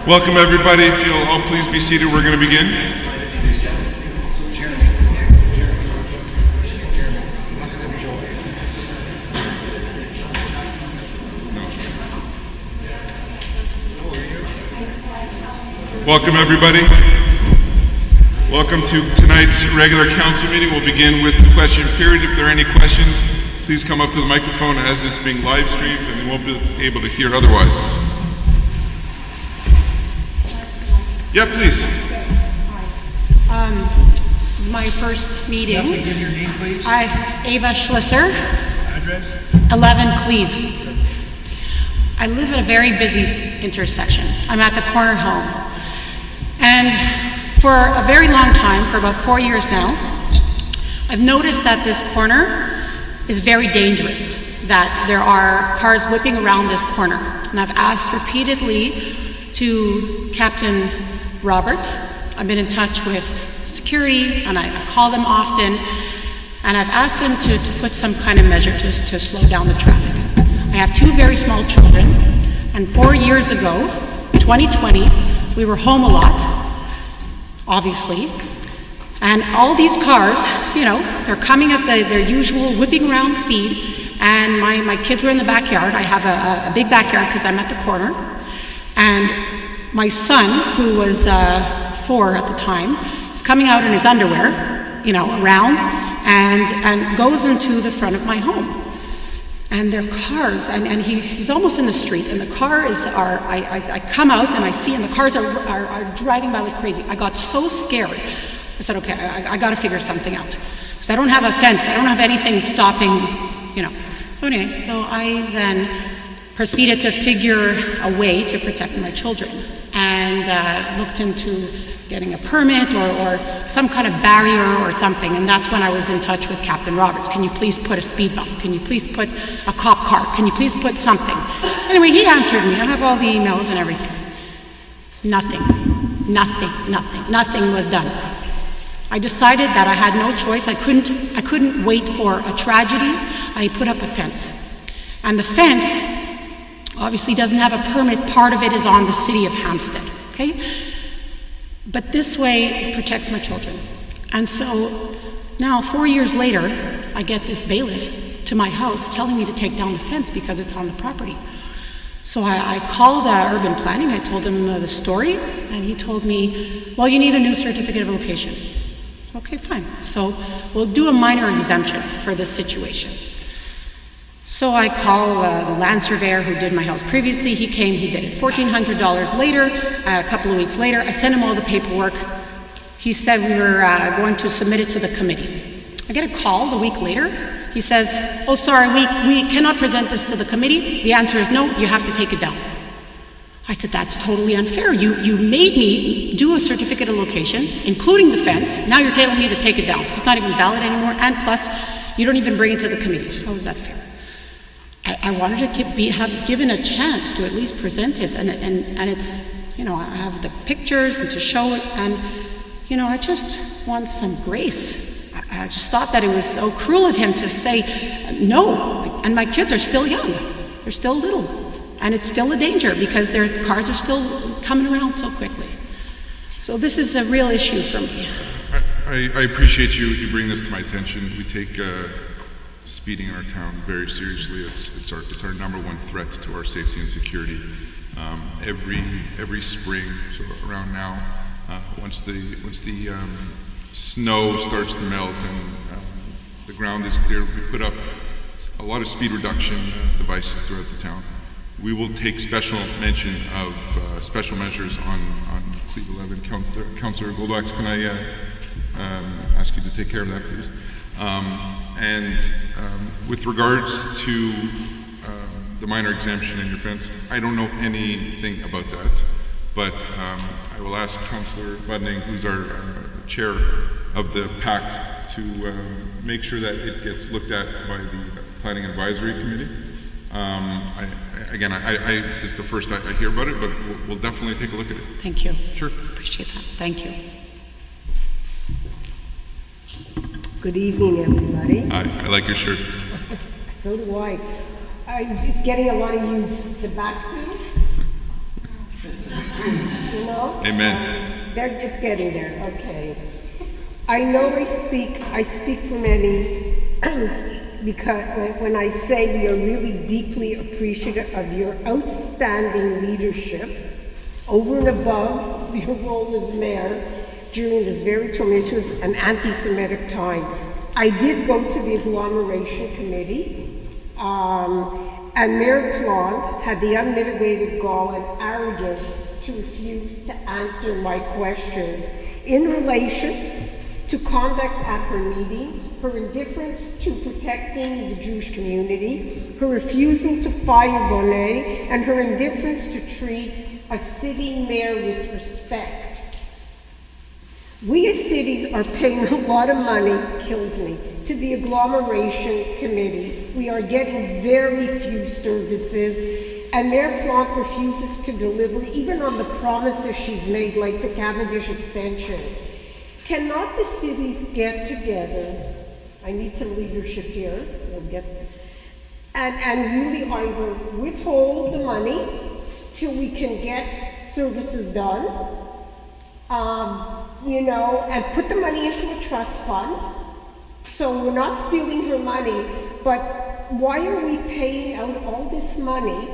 Welcome everybody. If you'll all please be seated, we're going to begin. Welcome everybody. Welcome to tonight's regular council meeting. We'll begin with the question period. If there are any questions, please come up to the microphone as it's being live streamed and we won't be able to hear otherwise. Yeah, please. This is my first meeting. You have to give your name, please. Ava Schlisser. Address? 11 Cleve. I live at a very busy intersection. I'm at the corner home. And for a very long time, for about 4 years now, I've noticed that this corner is very dangerous, that there are cars whipping around this corner. And I've asked repeatedly to Captain Roberts. I've been in touch with security and I call them often, and I've asked them to put some kind of measure to slow down the traffic. I have two very small children, and 4 years ago, 2020, we were home a lot, obviously, and all these cars, you know, they're coming at their usual whipping around speed, and my kids were in the backyard. I have a big backyard because I'm at the corner, and my son, who was 4 at the time, is coming out in his underwear, you know, around, and goes into the front of my home. And their cars, and he's almost in the street, and the cars I come out and I see, and the cars are driving by like crazy. I got so scared. I said, okay, I got to figure something out. Because I don't have a fence, I don't have anything stopping, you know. So anyway, so I then proceeded to figure a way to protect my children, and looked into getting a permit or some kind of barrier or something, and that's when I was in touch with Captain Roberts. Can you please put a speed bump? Can you please put a cop car? Can you please put something? Anyway, he answered me. I have all the emails and everything. Nothing was done. I decided that I had no choice. I couldn't wait for a tragedy. I put up a fence. And the fence obviously doesn't have a permit. Part of it is on the city of Hampstead, okay? But this way it protects my children. And so now 4 years later, I get this bailiff to my house telling me to take down the fence because it's on the property. So I called urban planning. I told him the story, and he told me, well, you need a new certificate of location. Okay, fine. So we'll do a minor exemption for this situation. So I call the land surveyor who did my house previously. He came, he did it. $1,400 later, a couple of weeks later, I sent him all the paperwork. He said we were going to submit it to the committee. I get a call the week later. He says, oh, sorry, we cannot present this to the committee. The answer is no, you have to take it down. I said, that's totally unfair. You made me do a certificate of location, including the fence. Now you're telling me to take it down. So it's not even valid anymore. And plus, you don't even bring it to the committee. How is that fair? I wanted to have given a chance to at least present it, and it's, you know, I have the pictures and to show it, and, you know, I just want some grace. I just thought that it was so cruel of him to say no, and my kids are still young, they're still little, and it's still a danger because their cars are still coming around so quickly. So this is a real issue for me. I appreciate you bringing this to my attention. We take speeding in our town very seriously. It's our number one threat to our safety and security. Every spring, so around now, once the snow starts to melt and the ground is clear, we put up a lot of speed reduction devices throughout the town. We will take special mention of special measures on Cleve 11. Councillor Goldwax, can I ask you to take care of that, please? With regards to the minor exemption in your fence, I don't know anything about that, but I will ask Councillor Budning, who's our chair of the PAC, to make sure that it gets looked at by the Planning Advisory Committee. It's the first I hear about it, but we'll definitely take a look at it. Thank you. Sure. Appreciate that. Thank you. Good evening, everybody. I like your shirt. So do I. It's getting a lot of use to back to. know? Amen. It's getting there, okay. I know I speak for many because when I say we are really deeply appreciative of your outstanding leadership over and above your role as mayor during this very tumultuous and anti-Semitic times. I did go to the agglomeration committee, and Mayor Plante had the unmitigated gall and arrogance to refuse to answer my questions in relation to conduct at her meetings, her indifference to protecting the Jewish community, her refusal to fire Bonet, and her indifference to treat a city mayor with respect. We as cities are paying a lot of money, kills me, to the agglomeration committee. We are getting very few services, and Mayor Plante refuses to deliver even on the promises she's made, like the Cavendish extension. Cannot the cities get together? I need some leadership here. We'll get and really either withhold the money till we can get services done, and put the money into a trust fund. So we're not stealing her money, but why are we paying out all this money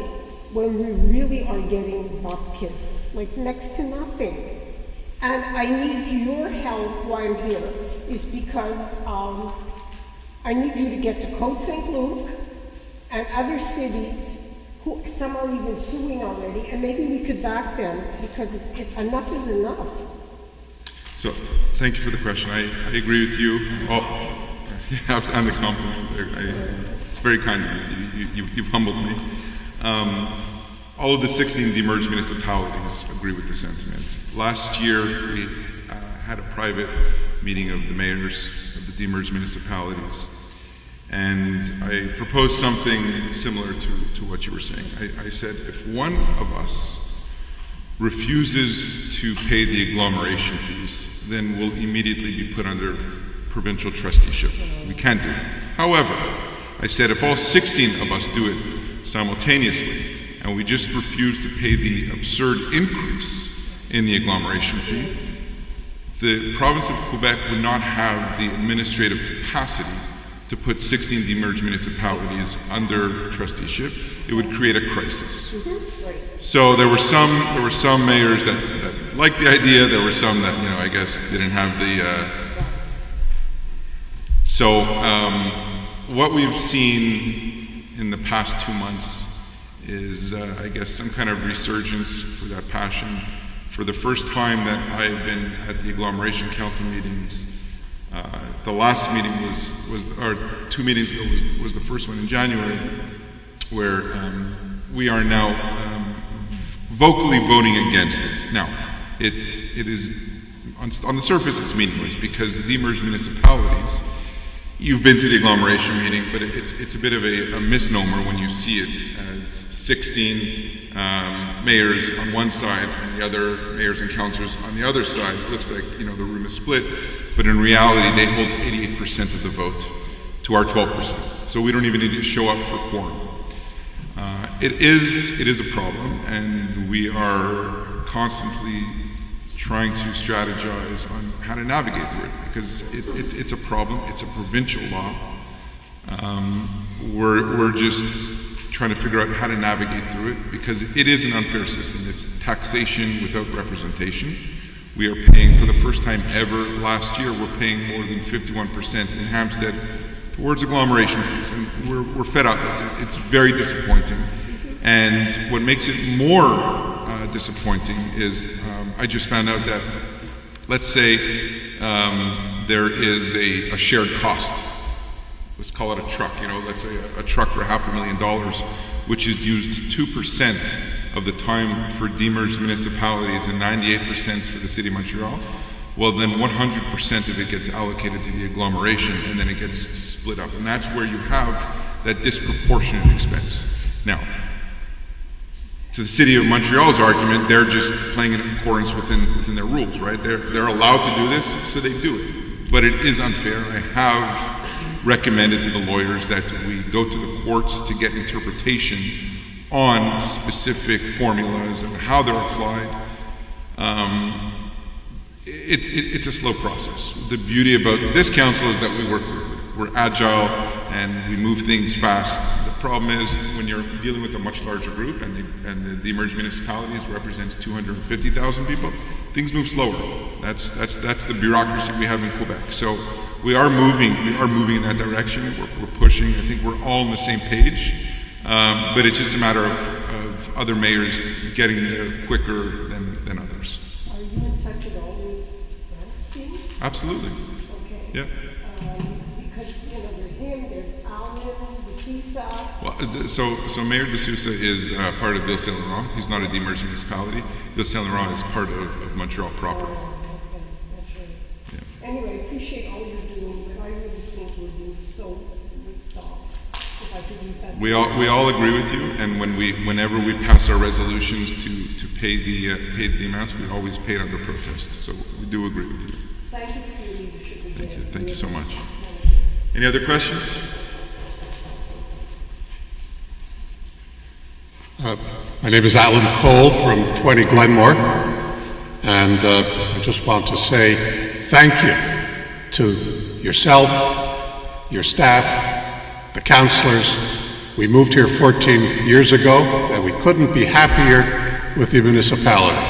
when we really are getting bupkis, like next to nothing? And I need your help while I'm here, is because I need you to get to Côte St. Luc and other cities who some are even suing already, and maybe we could back them because enough is enough. So, thank you for the question. I agree with you. And the compliment. It's very kind of you. You've humbled me. All of the 16 demerged municipalities agree with the sentiment. Last year, we had a private meeting of the mayors of the demerged municipalities, and I proposed something similar to what you were saying. I said, if one of us refuses to pay the agglomeration fees, then we'll immediately be put under provincial trusteeship. We can't do it. However, I said if all 16 of us do it simultaneously, and we just refuse to pay the absurd increase in the agglomeration fee, the province of Quebec would not have the administrative capacity to put 16 demerged municipalities under trusteeship. It would create a crisis. So there were some mayors that liked the idea. There were some that I guess didn't have the. So what we've seen in the past 2 months is, I guess, some kind of resurgence for that passion. For the first time that I've been at the agglomeration council meetings, the last meeting or 2 meetings ago was the first one in January, where we are now vocally voting against it. Now, it is on the surface it's meaningless because the demerged municipalities. You've been to the agglomeration meeting, but it's a bit of a misnomer when you see it as 16 mayors on one side and the other mayors and councillors on the other side. It looks like the room is split, but in reality they hold 88% of the vote to our 12%. So we don't even need to show up for quorum. It is a problem, and we are constantly trying to strategize on how to navigate through it, because it's a problem. It's a provincial law. We're just trying to figure out how to navigate through it, because it is an unfair system. It's taxation without representation. We are paying, for the first time ever last year, we're paying more than 51% in Hampstead towards agglomeration fees, and we're fed up with it. It's very disappointing. And what makes it more disappointing is I just found out that, let's say there is a shared cost. Let's call it a truck, let's say a truck for $500,000, which is used 2% of the time for demerged municipalities and 98% for the City of Montreal. Well, then 100% of it gets allocated to the agglomeration, and then it gets split up. And that's where you have that disproportionate expense. Now, to the City of Montreal's argument, they're just playing in accordance within their rules, right? They're allowed to do this, so they do it. But it is unfair. I have recommended to the lawyers that we go to the courts to get interpretation on specific formulas and how they're applied. It's a slow process. The beauty about this council is that we work quickly. We're agile and we move things fast. The problem is when you're dealing with a much larger group and the emerging municipalities represents 250,000 people, things move slower. That's the bureaucracy we have in Quebec. So we are moving in that direction. We're pushing. I think we're all on the same page. But it's just a matter of other mayors getting there quicker than others. Are you in touch at all with Hampstead? Absolutely. Okay. Yeah. Because, there's him, there's Alan, the Seaside. Well, so Mayor de Sousa is part of Ville Saint Laurent. He's not a demerged municipality. Ville Saint Laurent is part of Montreal proper. Okay, that's right. Yeah. Anyway, I appreciate all you're doing, but I really think we're being so ripped off, if I could use that. We all agree with you, and whenever we pass our resolutions to pay the amounts, we always pay it under protest. So we do agree with you. Thank you for your leadership again. Thank you so much. Any other questions? My name is Alan Cole from 20 Glenmore, and I just want to say thank you to yourself, your staff, the councillors. We moved here 14 years ago, and we couldn't be happier with the municipality.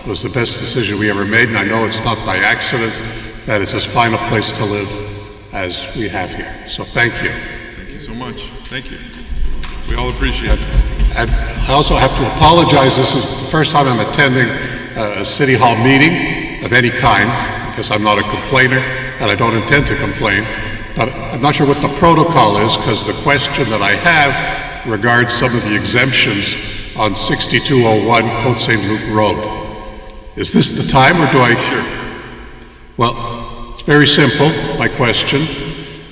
It was the best decision we ever made, and I know it's not by accident that it's as fine a place to live as we have here. So thank you. Thank you so much. Thank you. We all appreciate it. And I also have to apologize. This is the first time I'm attending a city hall meeting of any kind, because I'm not a complainer, and I don't intend to complain. But I'm not sure what the protocol is, because the question that I have regards some of the exemptions on 6201 Côte Saint-Luc Road. Is this the time, or do I... Sure. Well, it's very simple, my question.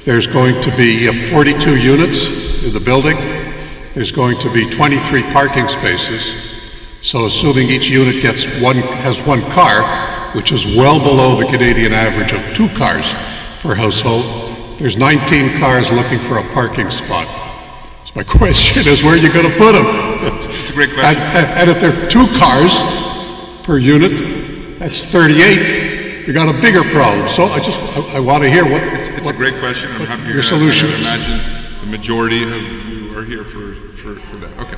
There's going to be 42 units in the building. There's going to be 23 parking spaces. So assuming each unit has one car, which is well below the Canadian average of 2 cars per household, there's 19 cars looking for a parking spot. So my question is, where are you going to put them? It's a great question. And if there are 2 cars per unit, that's 38. We got a bigger problem. So I want to hear It's a great question. I'm happy your solution is. I imagine the majority of you are here for that. Okay.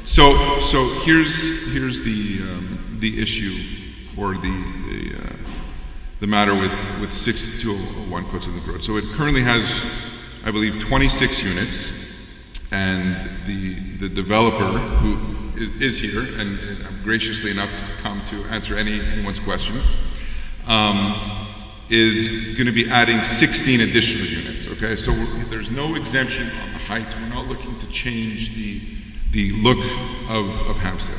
So here's the issue, or the matter with 6201 Côte Saint-Luc Road. So it currently has, I believe, 26 units, and the developer, who is here and graciously enough to come to answer anyone's questions, is going to be adding 16 additional units. Okay, so there's no exemption on the height. We're not looking to change the look of Hampstead.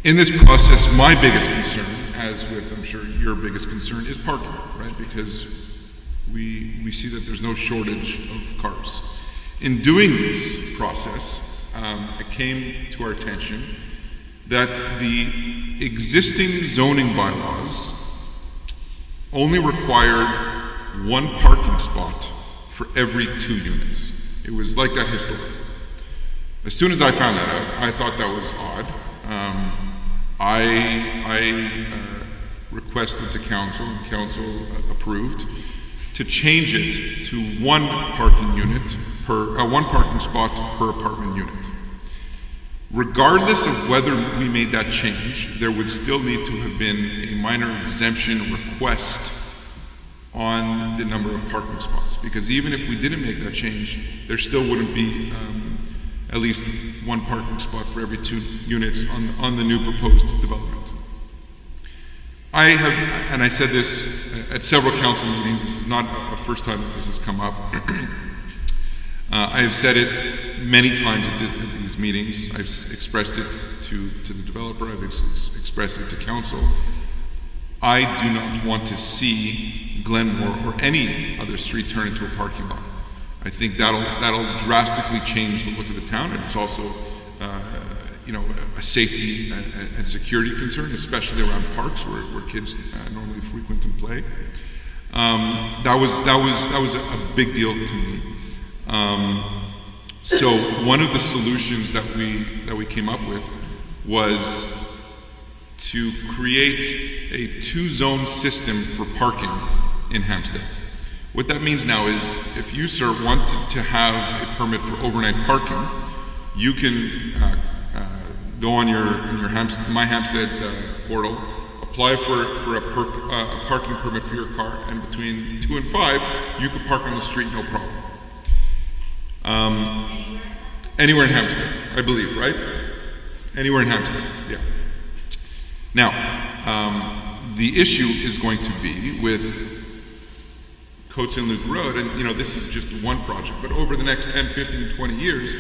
In this process, my biggest concern, as with I'm sure your biggest concern, is parking, right? Because we see that there's no shortage of cars. In doing this process, it came to our attention that the existing zoning bylaws only required 1 parking spot for every 2 units. It was like that historically. As soon as I found that out, I thought that was odd. I requested to council, and council approved, to change it to 1 parking spot per apartment unit. Regardless of whether we made that change, there would still need to have been a minor exemption request on the number of parking spots, because even if we didn't make that change, there still wouldn't be at least 1 parking spot for every 2 units on the new proposed development. I have, and I said this at several council meetings, this is not the first time that this has come up. I have said it many times at these meetings. I've expressed it to the developer, I've expressed it to council. I do not want to see Glenmore or any other street turn into a parking lot. I think that'll drastically change the look of the town, and it's also a safety and security concern, especially around parks where kids normally frequent and play. That was a big deal to me. So one of the solutions that we came up with was to create a two-zone system for parking in Hampstead. What that means now is if you, sir, want to have a permit for overnight parking, you can go on your My Hampstead portal, apply for a parking permit for your car, and between 2 and 5, you can park on the street, no problem. Anywhere in Hampstead, I believe, right? Anywhere in Hampstead, yeah. Now, the issue is going to be with Conseil Road, and this is just one project, but over the next 10, 15, 20 years,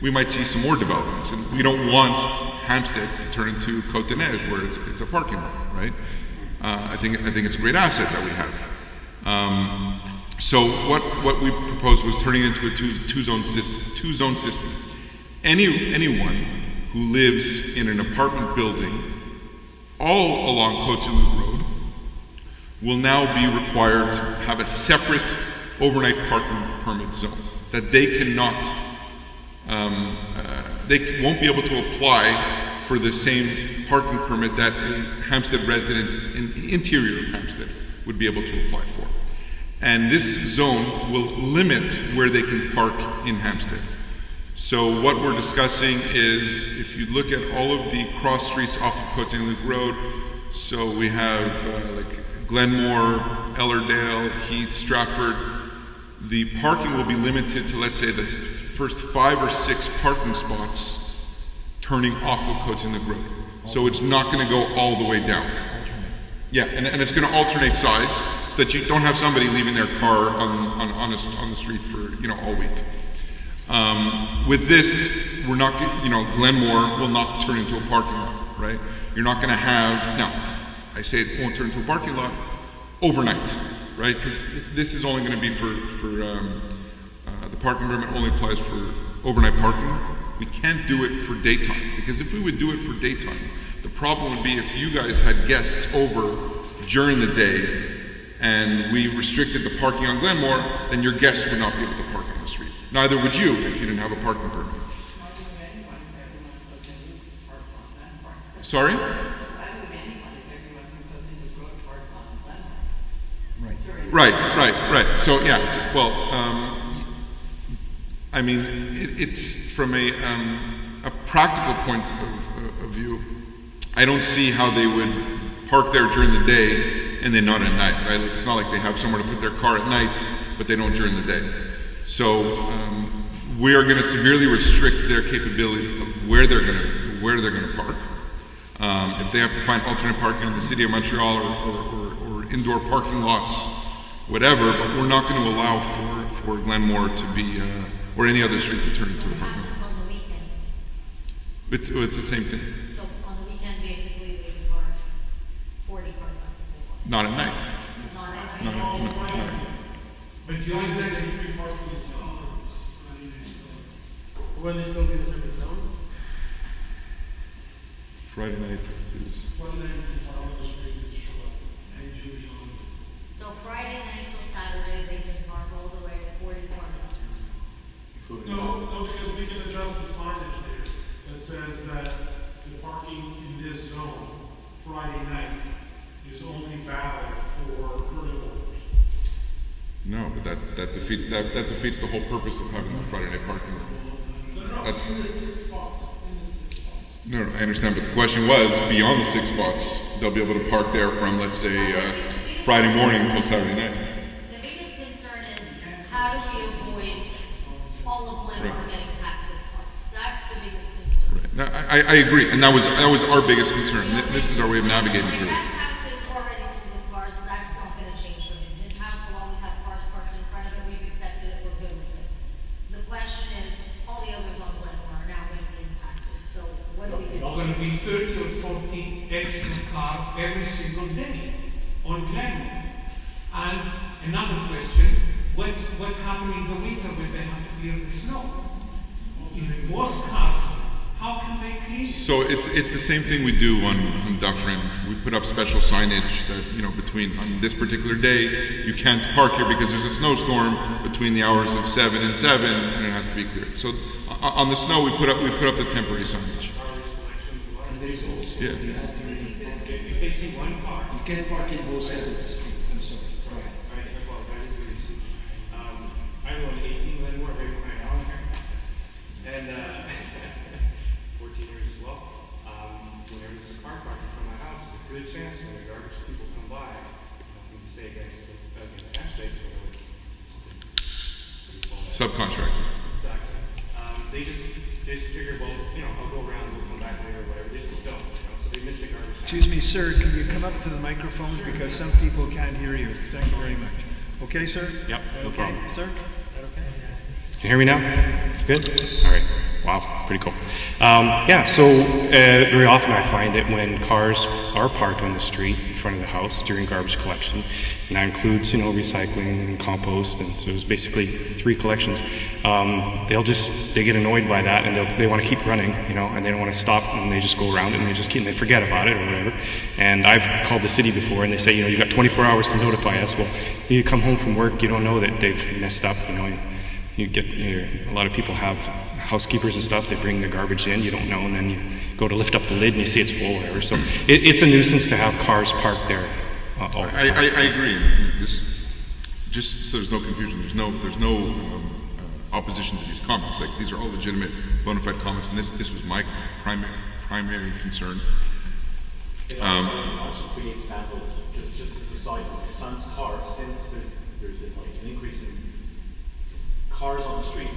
we might see some more developments, and we don't want Hampstead to turn into Côte des Neiges, where it's a parking lot, right? I think it's a great asset that we have. So what we proposed was turning it into a two-zone system. Anyone who lives in an apartment building all along Conseil Road will now be required to have a separate overnight parking permit zone that they cannot, they won't be able to apply for the same parking permit that a Hampstead resident in the interior of Hampstead would be able to apply for. And this zone will limit where they can park in Hampstead. So what we're discussing is, if you look at all of the cross streets off of Conseil Road, so we have like Glenmore, Ellerdale, Heath, Stratford, the parking will be limited to, let's say, the first 5 or 6 parking spots turning off of Conseil Road. So it's not going to go all the way down. Yeah, and it's going to alternate sides so that you don't have somebody leaving their car on the street for all week. With this, we're not, Glenmore will not turn into a parking lot, right? You're not going to have, now, I say it won't turn into a parking lot overnight, right? Because this is only going to be for the parking permit only applies for overnight parking. We can't do it for daytime, because if we would do it for daytime, the problem would be if you guys had guests over during the day and we restricted the parking on Glenmore, then your guests would not be able to park on the street. Neither would you if you didn't have a parking permit. Sorry? Right. So yeah, well, I mean, it's from a practical point of view. I don't see how they would park there during the day and then not at night, right? Like, it's not like they have somewhere to put their car at night, but they don't during the day. So we are going to severely restrict their capability of where they're going to park. If they have to find alternate parking in the city of Montreal or indoor parking lots, whatever, but we're not going to allow for Glenmore to be or any other street to turn into a parking lot. On the weekend. It's the same thing. So on the weekend, basically, they can park 40 cars on the Not at night. Not at Not at night. But you only get a street parking zone. Will they still be in a separate zone? Friday night is. One night you can park on the street is show up. And Jewish only. So Friday night till Saturday, they can park all the way at 40 cars on No, because we can adjust the signage there that says that the parking in this zone, Friday night, is only valid for permit holders. No, but that defeats the whole purpose of having the Friday night parking. In the 6 spots. No, I understand, but the question was, beyond the 6 spots, they'll be able to park there from, let's say, Friday morning until Saturday night. The biggest concern is how do we avoid all of Glenmore getting packed with cars? That's the biggest concern. Right. Now, I agree, and that was our biggest concern. This is our way of navigating through it. My dad's house is already full with cars. That's not going to change for him. His house will always have cars parked in front of it. We've accepted it. We're good with it. The question is, all the others on Glenmore are now going to be impacted. So what do we do? There's going to be 30 or 40 extra cars every single day on Glenmore. And another question, what happens in the winter when they have to clear the snow? If most cars, how can they clean it? So it's the same thing we do on Dufferin. We put up special signage that, between, on this particular day, you can't park here because there's a snowstorm between the hours of 7 and 7, and it has to be cleared. So on the snow, we put up the temporary signage. Yeah. see one car. You can't park in both sides of the street. I'm sorry. Go ahead. I apologize. I'm on 18 Glenmore, right behind Allen here. And 14 years as well. Whenever there's a car parked in front of my house, there's a good chance when the garbage people come by, nothing to say against Hampstead, it's pretty full. Subcontractor. Exactly. They just figure, well, I'll go around, we'll come back later or whatever. They just don't, so they miss the garbage. Excuse me, sir, can you come up to the microphone because some people can't hear you. Thank you very much. Okay, sir? Yep, no Okay, problem. sir? Is that okay? Can you hear me now? It's good? All right. Wow, pretty cool. So very often I find that when cars are parked on the street in front of the house during garbage collection, and that includes, recycling and compost, and so it's basically 3 collections, they get annoyed by that, and they want to keep running, and they don't want to stop, and they just go around it, and they forget about it or whatever. And I've called the city before, and they say, you've got 24 hours to notify us. Well, you come home from work, you don't know that they've messed up, You get a lot of people have housekeepers and stuff. They bring the garbage in, you don't know, and then you go to lift up the lid and you see it's full or whatever. So it's a nuisance to have cars parked there. All the time. I agree. Just so there's no confusion, there's no opposition to these comments. Like, these are all legitimate, bona fide comments, and this was my primary concern. It also creates vandalism. Just as a side note, my son's car, since there's been like an increase in cars on the street,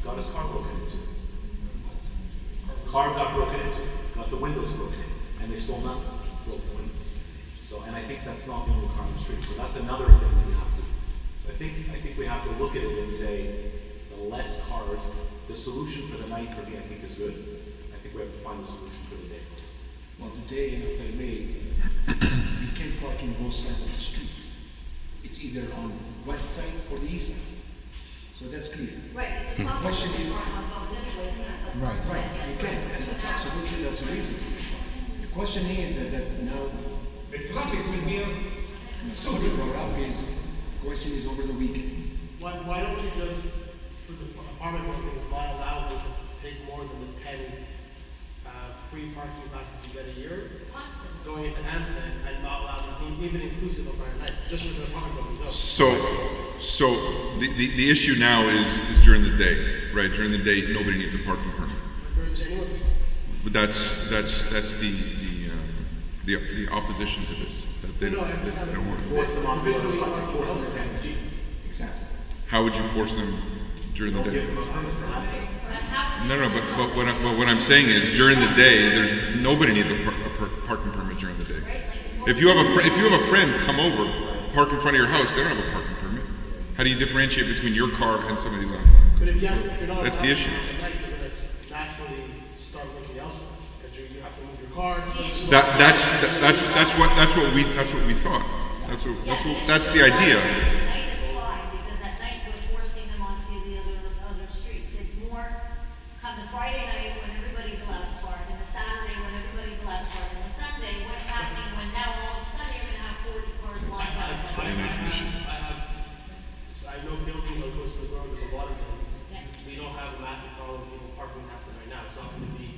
got his car broken into. Car got broken into, got the windows broken in, and they stole nothing, broke the windows. So, and I think that's not the only car on the street. So that's another thing that we have to do. So I think we have to look at it and say, the less cars, the solution for the night for me, I think is good. I think we have to find a solution for the day. Well, today, if I may, you can't park in both sides of the street. It's either on west side or the east side. So that's clear. Right, it's impossible question to is- run on both anyways, and that's the Right, first right. step. You can. That's absolutely, that's the reason. The question is that now, The traffic will be so the brought up is, the question is over the weekend. Why don't you just, for the apartment buildings, why allow them to take more than the 10 free parking passes you get a year? Constant. Going into Hampstead and not allow them, even inclusive of Friday nights, just for the apartment buildings. So the issue now is during the day, right? During the day, nobody needs a parking permit. But that's the opposition to this. That they don't want to. Force them on the other side, force them to energy. Exactly. How would you force them during the Don't day? give them a permit for Hampstead. No, but what I'm saying is during the day, nobody needs a parking permit during the day. If you have a friend come over, park in front of your house, they don't have a parking permit. How do you differentiate between your car and somebody's on? But if you're not That's the issue. at night, you're going to naturally start looking elsewhere, because you have to move your car. That's what we thought. That's the idea. At night is fine, because at night we're forcing them onto the other streets. It's more, come the Friday night when everybody's allowed to park, and the Saturday when everybody's allowed to park, and the Sunday, what's happening when now all of a sudden you're gonna have 40 cars lined up? I know buildings are close to the road, there's a lot of them. Yeah. We don't have a massive problem with people parking outside right now, it's not gonna be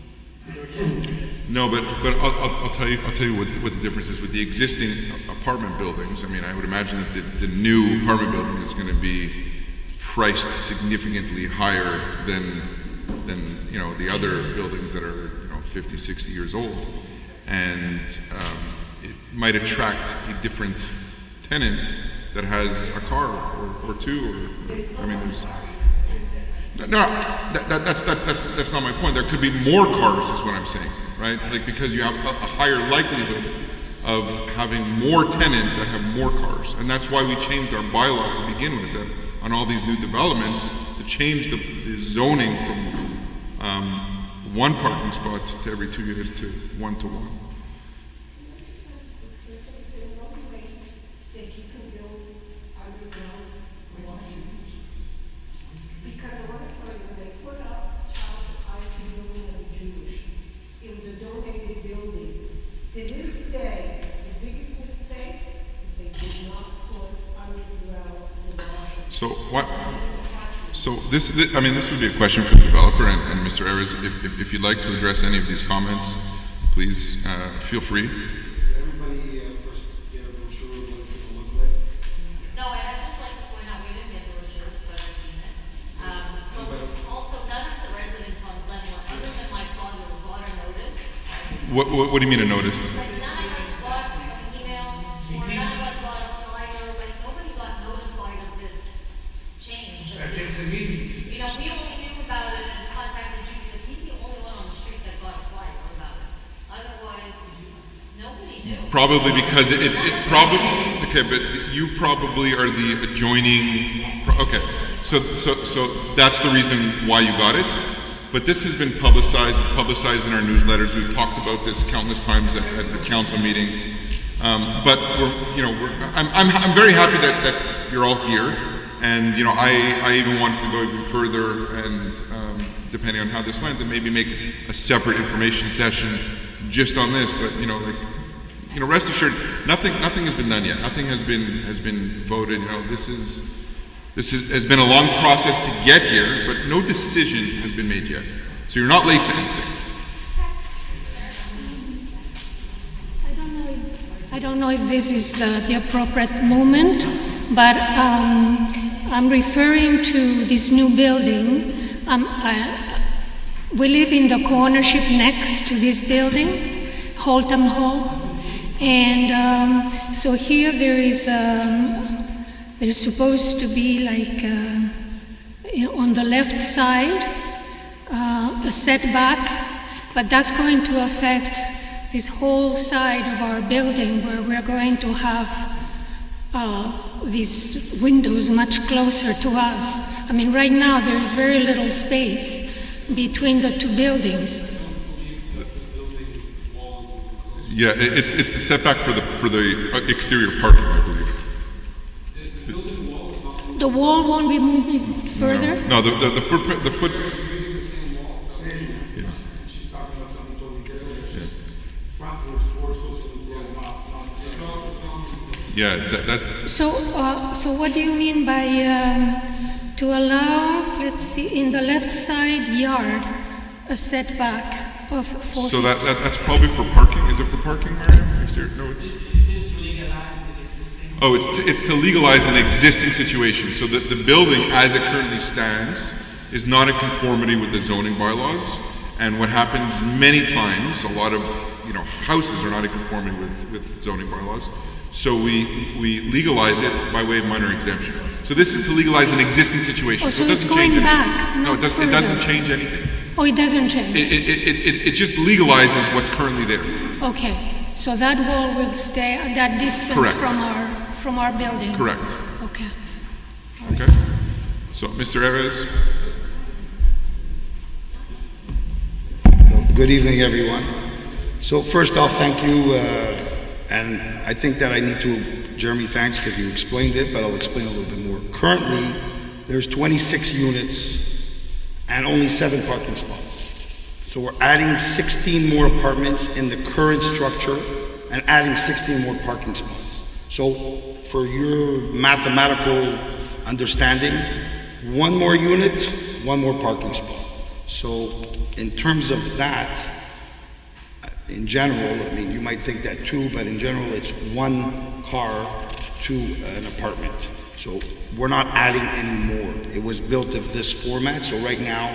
30 minutes. No, but I'll tell you what the difference is with the existing apartment buildings. I mean, I would imagine that the new apartment building is going to be priced significantly higher than the other buildings that are 50, 60 years old, and it might attract a different tenant that has a car or two, or I mean, there's. No, that's not my point. There could be more cars, is what I'm saying, right? Like, because you have a higher likelihood of having more tenants that have more cars, and that's why we changed our bylaw to begin with, that on all these new developments, to change the zoning from 1 parking spot to every 2 units to 1 to 1. Because I want to tell you, when they put up Charles I.P. building of the Jewish, it was a donated building. To this day, the biggest mistake is they did not put underground washing. So what? So this would be a question for the developer and Mr. Ayres. If you'd like to address any of these comments, please feel free. Everybody What do you mean a notice? Like none of us got an email, or none of us got a flyer, like nobody got notified of this change. of It's this. a meeting. You know, we only knew about it and contacted you because he's the only one on the street that got a flyer about it. Otherwise, nobody knew. Probably because it probably, okay, but you probably are the adjoining, okay. So that's the reason why you got it. But this has been publicized, it's publicized in our newsletters. We've talked about this countless times at the council meetings. But I'm very happy that you're all here. And, you know, I even wanted to go even further and, depending on how this went, then maybe make a separate information session just on this. But, rest assured, nothing has been done yet. Nothing has been voted. You know, this has been a long process to get here, but no decision has been made yet. So you're not late to anything. I don't know if this is the appropriate moment, but I'm referring to this new building. We live in the cornership next to this building, Holtham Hall, and so here there's supposed to be like on the left side a setback, but that's going to affect this whole side of our building where we're going to have these windows much closer to us. I mean, right now there's very little space between the two buildings. Yeah, it's the setback for the exterior parking, I believe. The wall won't be moving further? No, the footprint, the foot. She's talking about something totally different. Front was supposed to grow up. Yeah, that. So what do you mean by to allow, let's see, in the left side yard, a setback of 4 So feet? that's probably for parking. Is it for parking, Mario? Exterior? No, it's. Oh, it's to legalize an existing situation. So the building, as it currently stands, is not in conformity with the zoning bylaws. And what happens many times, a lot of houses are not in conformity with zoning bylaws. So we legalize it by way of minor exemption. So this is to legalize an existing situation. Oh, so it it's doesn't going change back, anything. No, not it doesn't further. change anything. Oh, it doesn't change? It just legalizes what's currently there. Okay, so that wall will stay at that distance Correct. from our building? Correct. Okay. Okay. So, Mr. Evans. Good evening, everyone. So first off, thank you, and I think that I need to, Jeremy, thanks because you explained it, but I'll explain a little bit more. Currently, there's 26 units and only 7 parking spots. So we're adding 16 more apartments in the current structure and adding 16 more parking spots. So for your mathematical understanding, 1 more unit, 1 more parking spot. So in terms of that, in general, I mean, you might think that 2, but in general, it's 1 car to an apartment. So we're not adding any more. It was built of this format, so right now,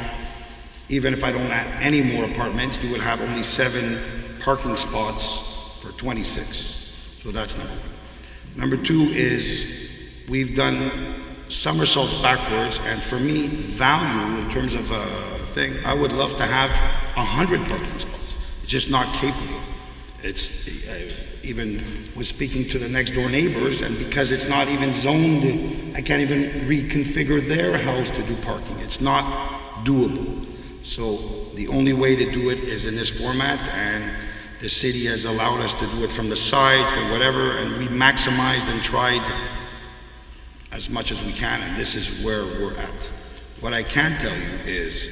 even if I don't add any more apartments, you would have only 7 parking spots for 26. So that's number 1. Number 2 is we've done somersaults backwards, and for me, value in terms of a thing, I would love to have 100 parking spots. It's just not capable. I even was speaking to the next door neighbors, and because it's not even zoned, I can't even reconfigure their house to do parking. It's not doable. So the only way to do it is in this format, and the city has allowed us to do it from the side, from whatever, and we maximized and tried as much as we can, and this is where we're at. What I can tell you is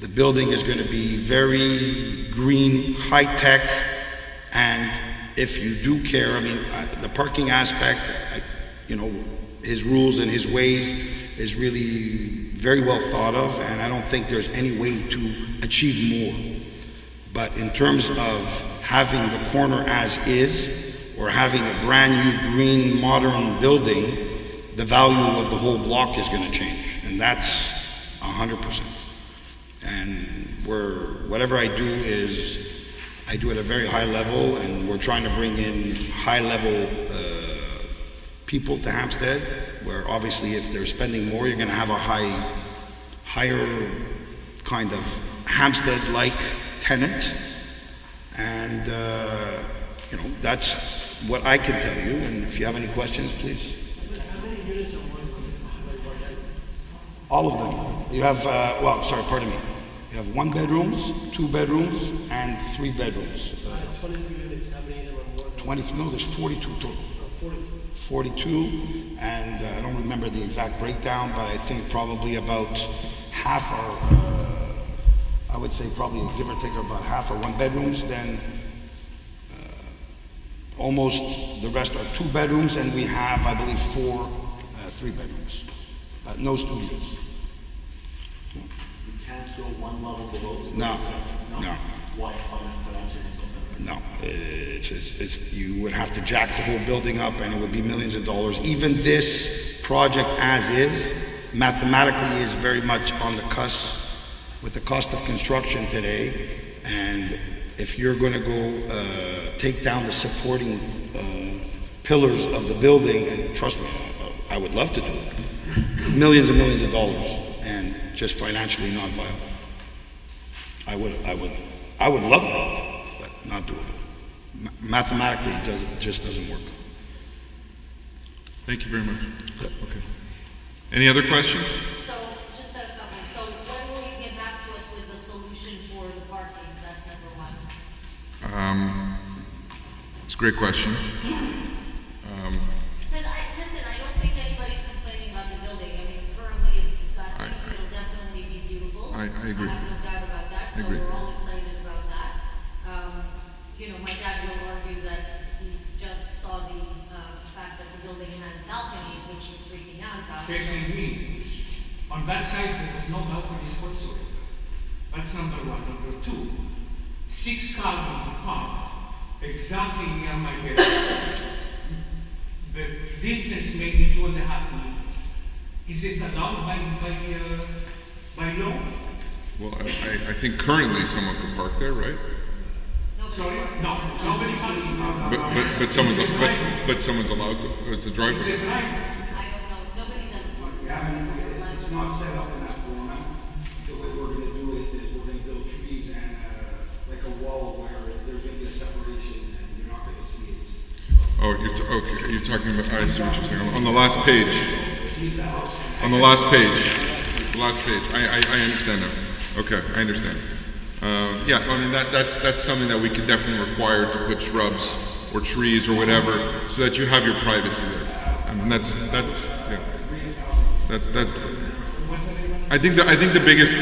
the building is going to be very green, high-tech, and if you do care, I mean, the parking aspect, his rules and his ways is really very well thought of, and I don't think there's any way to achieve more. But in terms of having the corner as is, or having a brand new green modern building, the value of the whole block is going to change, and that's 100%. And whatever I do is I do it at a very high level, and we're trying to bring in high-level people to Hampstead, where obviously if they're spending more, you're going to have a higher kind of Hampstead-like tenant. And, that's what I can tell you. And if you have any questions, please. How many units are one? All of them. You have, pardon me. You have 1 bedrooms, 2 bedrooms, and 3 bedrooms. 23 units, how many of them are one? 20, no, there's 42 total. 42. 42, and I don't remember the exact breakdown, but I think probably about half are, I would say probably give or take about half are 1 bedrooms, then almost the rest are 2 bedrooms, and we have, I believe, 4 3 bedrooms. No studios. You can't go one level below. No. Why? Financially, No, you would have to jack the whole building up, and it would be millions of dollars. Even this project as is, mathematically is very much on the cusp with the cost of construction today. And if you're going to go take down the supporting pillars of the building, and trust me, I would love to do it, millions and millions of dollars, and just financially not viable. I would love that, but not doable. Mathematically, it just doesn't work. Thank you very much. Okay. Any other questions? So, just a couple. So, when will you get back to us with the solution for the parking? That's number one. It's a great question. Because I don't think anybody's complaining about the building. I mean, currently it's disgusting. It'll definitely be beautiful. I agree. I have no doubt about that. I So agree. we're all excited about that. My dad will argue that he just saw the fact that the building has balconies, which he's freaking out about. Facing me, on that side there was no balconies whatsoever. That's number one. Number two, 6 cars will be parked exactly near my bedroom. The distance may be 2.5 meters. Is it allowed by law? Well, I think currently someone can park there, right? Sorry? No, nobody parks. But someone's allowed to. It's a driveway. It's a driveway. I don't know. Nobody's ever parked there. It's not set up in that format. The way we're going to do it is we're going to build trees and like a wall where there's going to be a separation and you're not going to see it. Oh, okay. You're talking about. I see what you're saying. On the last page. On the last page. The last page. I understand now. Okay, I understand. Yeah, I mean that's something that we could definitely require to put shrubs or trees or whatever, so that you have your privacy there. And that's yeah. That. I think the biggest.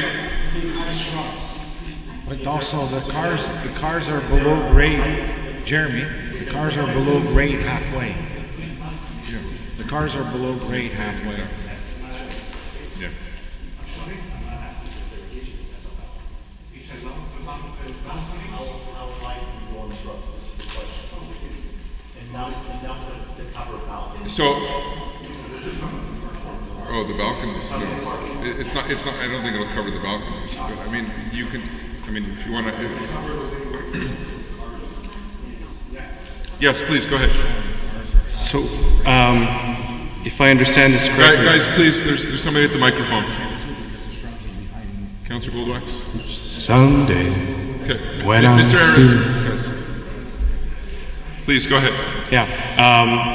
But also the cars are below grade, Jeremy. The cars are below grade halfway. Yeah. The cars are below grade halfway. Yeah. How high can you go on the shrubs? This is the question. Enough to cover a balcony. So. Oh, the balconies. No, it's not. I don't think it'll cover the balconies. But I mean, you can. I mean, if you want to. Yes, please go ahead. So, if I understand this correctly, Guys, please. There's somebody at the microphone. Councillor Goldwax. someday, Okay. when Mr. I'm Harris. Yes. Please go ahead. yeah,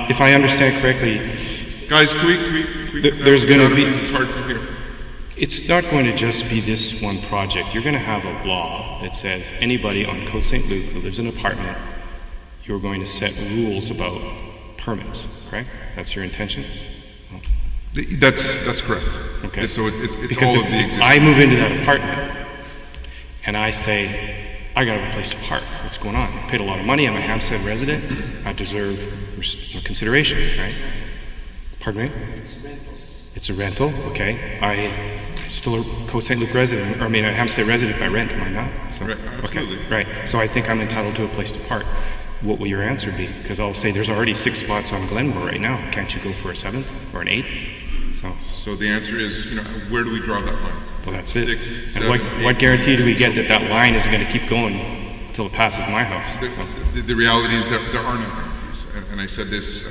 if I understand correctly, Guys, can we There's gonna be- It's hard to hear. it's not going to just be this one project. You're going to have a law that says anybody on Côte St. Luc who lives in an apartment, you're going to set rules about permits, correct? That's your intention? That's correct. Okay. So it's Because all if of the existing. I move into that apartment and I say, I got to have a place to park, what's going on? I paid a lot of money, I'm a Hampstead resident, I deserve consideration, right? Pardon me? It's a rental, okay. I'm still a Côte St. Luc resident, or I mean a Hampstead resident if I rent, am I not? So, Right, absolutely. Okay, right. So I think I'm entitled to a place to park. What will your answer be? Because I'll say there's already 6 spots on Glenmore right now. Can't you go for a 7th or an 8th? So the answer is, where do we draw that line? Well, that's it. 6, And 7, what 8. guarantee do we get that that line isn't going to keep going until it passes my house. The reality is that there are no penalties, and I said this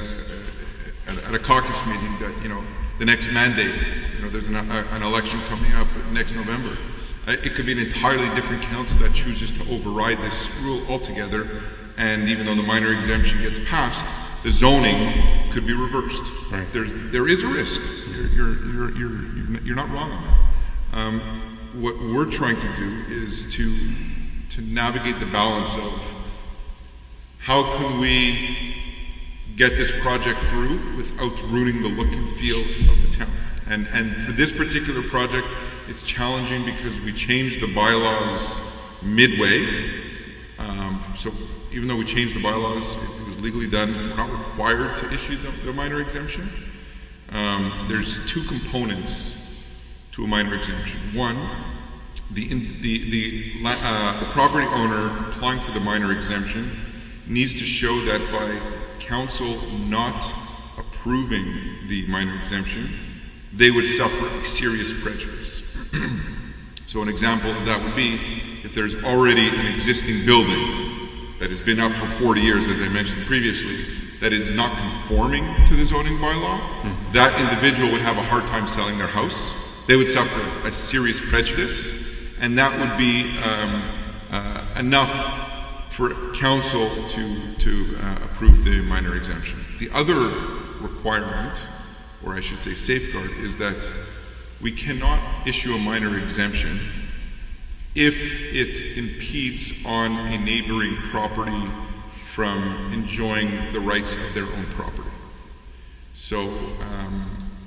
at a caucus meeting that, you know, the next mandate, you know, there's an election coming up next November. It could be an entirely different council that chooses to override this rule altogether, and even though the minor exemption gets passed, the zoning could be reversed. Right. There is a risk. You're not wrong on that. What we're trying to do is to navigate the balance of how can we get this project through without ruining the look and feel of the town. And for this particular project, it's challenging because we changed the bylaws midway. So even though we changed the bylaws, it was legally done. We're not required to issue the minor exemption. There's two components to a minor exemption. One, the property owner applying for the minor exemption needs to show that by council not approving the minor exemption, they would suffer a serious prejudice. So an example of that would be if there's already an existing building that has been up for 40 years, as I mentioned previously, that is not conforming to the zoning bylaw, that individual would have a hard time selling their house. They would suffer a serious prejudice, and that would be enough for council to approve the minor exemption. The other requirement, or I should say safeguard, is that we cannot issue a minor exemption if it impedes on a neighboring property from enjoying the rights of their own property. So,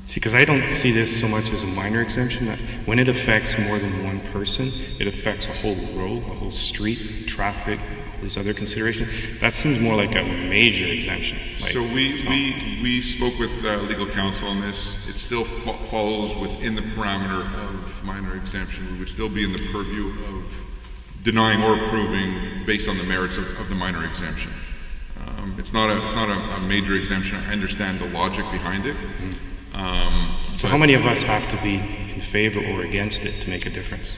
see, because I don't see this so much as a minor exemption, that when it affects more than one person, it affects a whole row, a whole street, traffic, these other considerations. That seems more like a major exemption. So we spoke with legal counsel on this. It still follows within the parameter of minor exemption. We would still be in the purview of denying or approving based on the merits of the minor exemption. It's not a major exemption. I understand the logic behind it. So how many of us have to be in favor or against it to make a difference?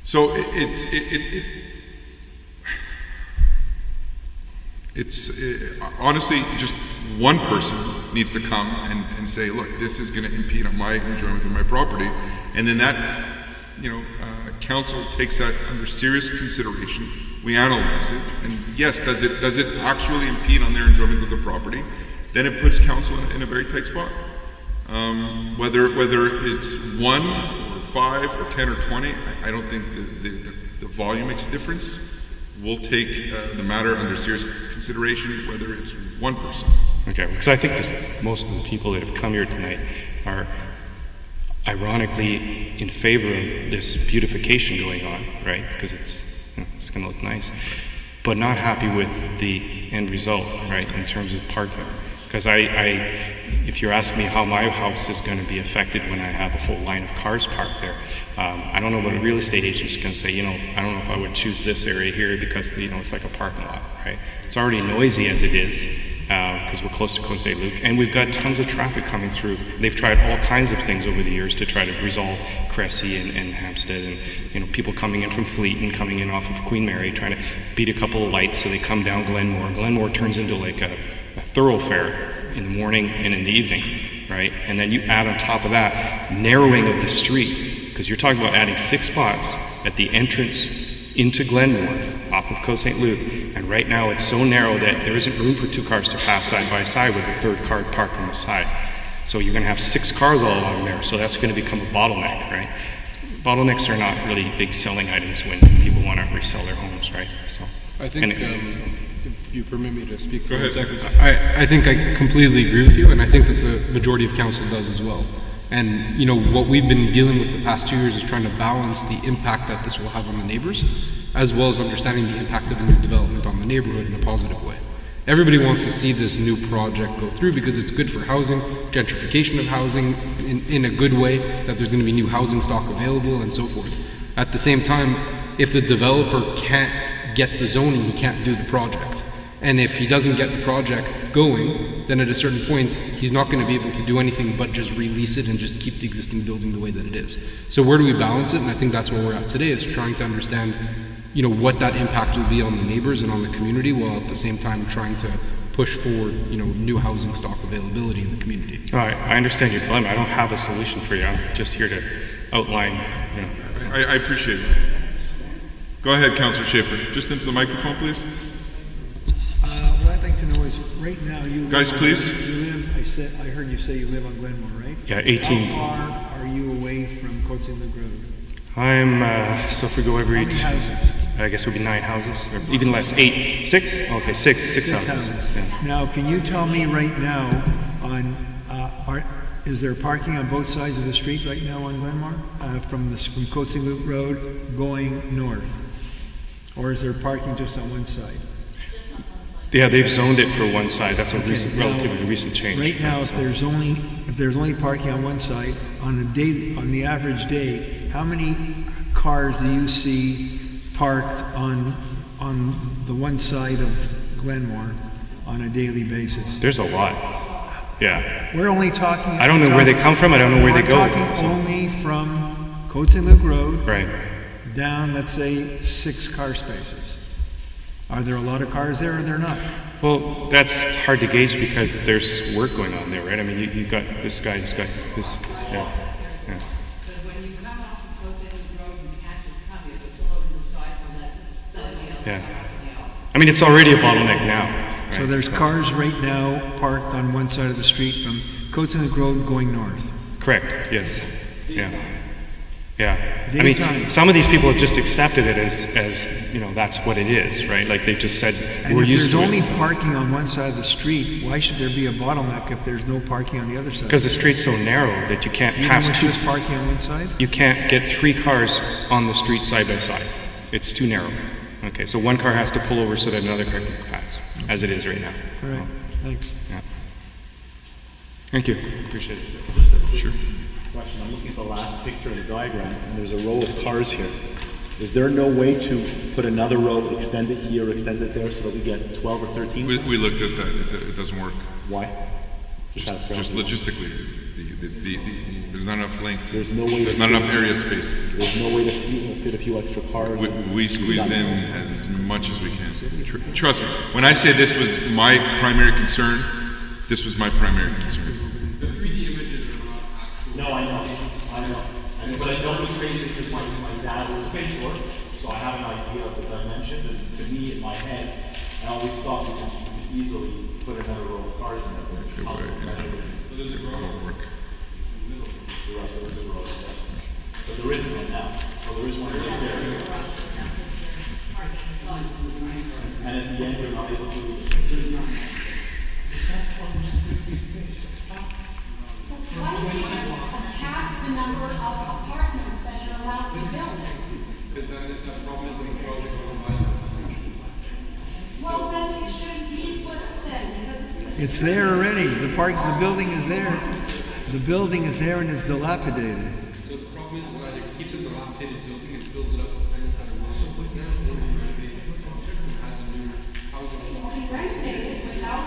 So it's honestly just one person needs to come and say, look, this is going to impede on my enjoyment of my property, and then that, council takes that under serious consideration. We analyze it, and yes, does it actually impede on their enjoyment of the property? Then it puts council in a very tight spot. Whether it's 1 or 5 or 10 or 20, I don't think the volume makes a difference. We'll take the matter under serious consideration, whether it's one person. Okay, because I think most of the people that have come here tonight are ironically in favor of this beautification going on, right? Because it's going to look nice, but not happy with the end result, right, in terms of parking. Because if you're asking me how my house is going to be affected when I have a whole line of cars parked there, I don't know what a real estate agent's going to say, I don't know if I would choose this area here because, it's like a parking lot, right? It's already noisy as it is, because we're close to Conseil, and we've got tons of traffic coming through. They've tried all kinds of things over the years to try to resolve Cressy and Hampstead, and people coming in from Fleet and coming in off of Queen Mary, trying to beat a couple of lights so they come down Glenmore. Glenmore turns into like a thoroughfare in the morning and in the evening, right? And then you add on top of that narrowing of the street, because you're talking about adding 6 spots at the entrance into Glenmore off of Côte St. Luc, and right now it's so narrow that there isn't room for 2 cars to pass side by side with the 3rd car parked on the side. So you're going to have 6 cars all along there, so that's going to become a bottleneck, right? Bottlenecks are not really big selling items when people want to resell their homes, right? So I think, if you permit me to speak for 1 second, I think I completely agree with you, and I think that the majority of council does as well. And, what we've been dealing with the past 2 years is trying to balance the impact that this will have on the neighbors, as well as understanding the impact of a new development on the neighborhood in a positive way. Everybody wants to see this new project go through because it's good for housing, gentrification of housing in a good way, that there's going to be new housing stock available and so forth. At the same time, if the developer can't get the zoning, he can't do the project. And if he doesn't get the project going, then at a certain point, he's not going to be able to do anything but just release it and just keep the existing building the way that it is. So where do we balance it? And I think that's where we're at today, is trying to understand what that impact will be on the neighbors and on the community, while at the same time trying to push forward, new housing stock availability in the community. I understand your dilemma. I don't have a solution for you. I'm just here to outline. I appreciate it. Go ahead, Councillor Schaefer. Just into the microphone, please. What I'd like to know is, right now you guys, please. I heard you say you live on Glenmore, right? Yeah, 18. How far are you away from Conseil Road? I'm, so if we go every, How many houses? I guess it would be 9 houses, or even less, 8, 6? Okay, six houses. Yeah. Now, can you tell me right now is there parking on both sides of the street right now on Glenmore? From Conseil Road going north? Or is there parking just on one side? Yeah, they've zoned it for one side. That's a relatively recent change. Right now, if there's only parking on one side, on the average day, how many cars do you see parked on the one side of Glenmore on a daily basis? There's a lot. Yeah. We're only talking. I don't know where they come from. I don't know where they go. We're talking only from Conseil Road. Right. Down, let's say, 6 car spaces. Are there a lot of cars there, or they're not? Well, that's hard to gauge because there's work going on there, right? I mean, you got this guy who's got this. Yeah. Because when you come off of Conseil Road, you can't just come here, but pull over to the side to let somebody else Yeah. out. I mean, it's already a bottleneck now. Right? So there's cars right now parked on one side of the street from Conseil Road going north. Correct. Yes. Yeah. Yeah. I Daytime. mean, some of these people have just accepted it as that's what it is, right? Like they've just said, And we're if used there's to only it. parking on one side of the street, why should there be a bottleneck if there's no parking on the other side? Because the street's so narrow that you can't Even pass with two. just parking on one side? You can't get 3 cars on the street side by side. It's too narrow. Okay, so one car has to pull over so that another car can pass, as it is right now. All right, thanks. Yeah. Thank you. Appreciate it. Just a quick question. I'm looking at the last picture of the diagram, and there's a row of cars here. Is there no way to put another row, extend it here, extend it there, so that we get 12 or 13? We looked at that. It doesn't work. Why? Just logistically. There's not enough length. There's no way. There's not enough area space. There's no way to fit a few extra cars. We squeezed in as much as we can. Trust me. When I say this was my primary concern, this was my primary concern. The 3D images are not actual. No, I know. But I know the space because my dad was a store, so I have an idea of the dimensions, and to me, in my head, I always thought we could easily put another row of cars in there. It won't work. You're right, there is a row there. But there isn't one now. Oh, there is one right there. And at the end, you're not able to leave. Why don't you just cap the number of apartments that you're allowed to build? Because then the problem is the project Well, then it shouldn't be put up then, because It's there already. The building is there. The building is there and is dilapidated. So the problem is that it keeps a dilapidated building and fills it up with every kind of room. So put this in renovated has a new housing. renovated without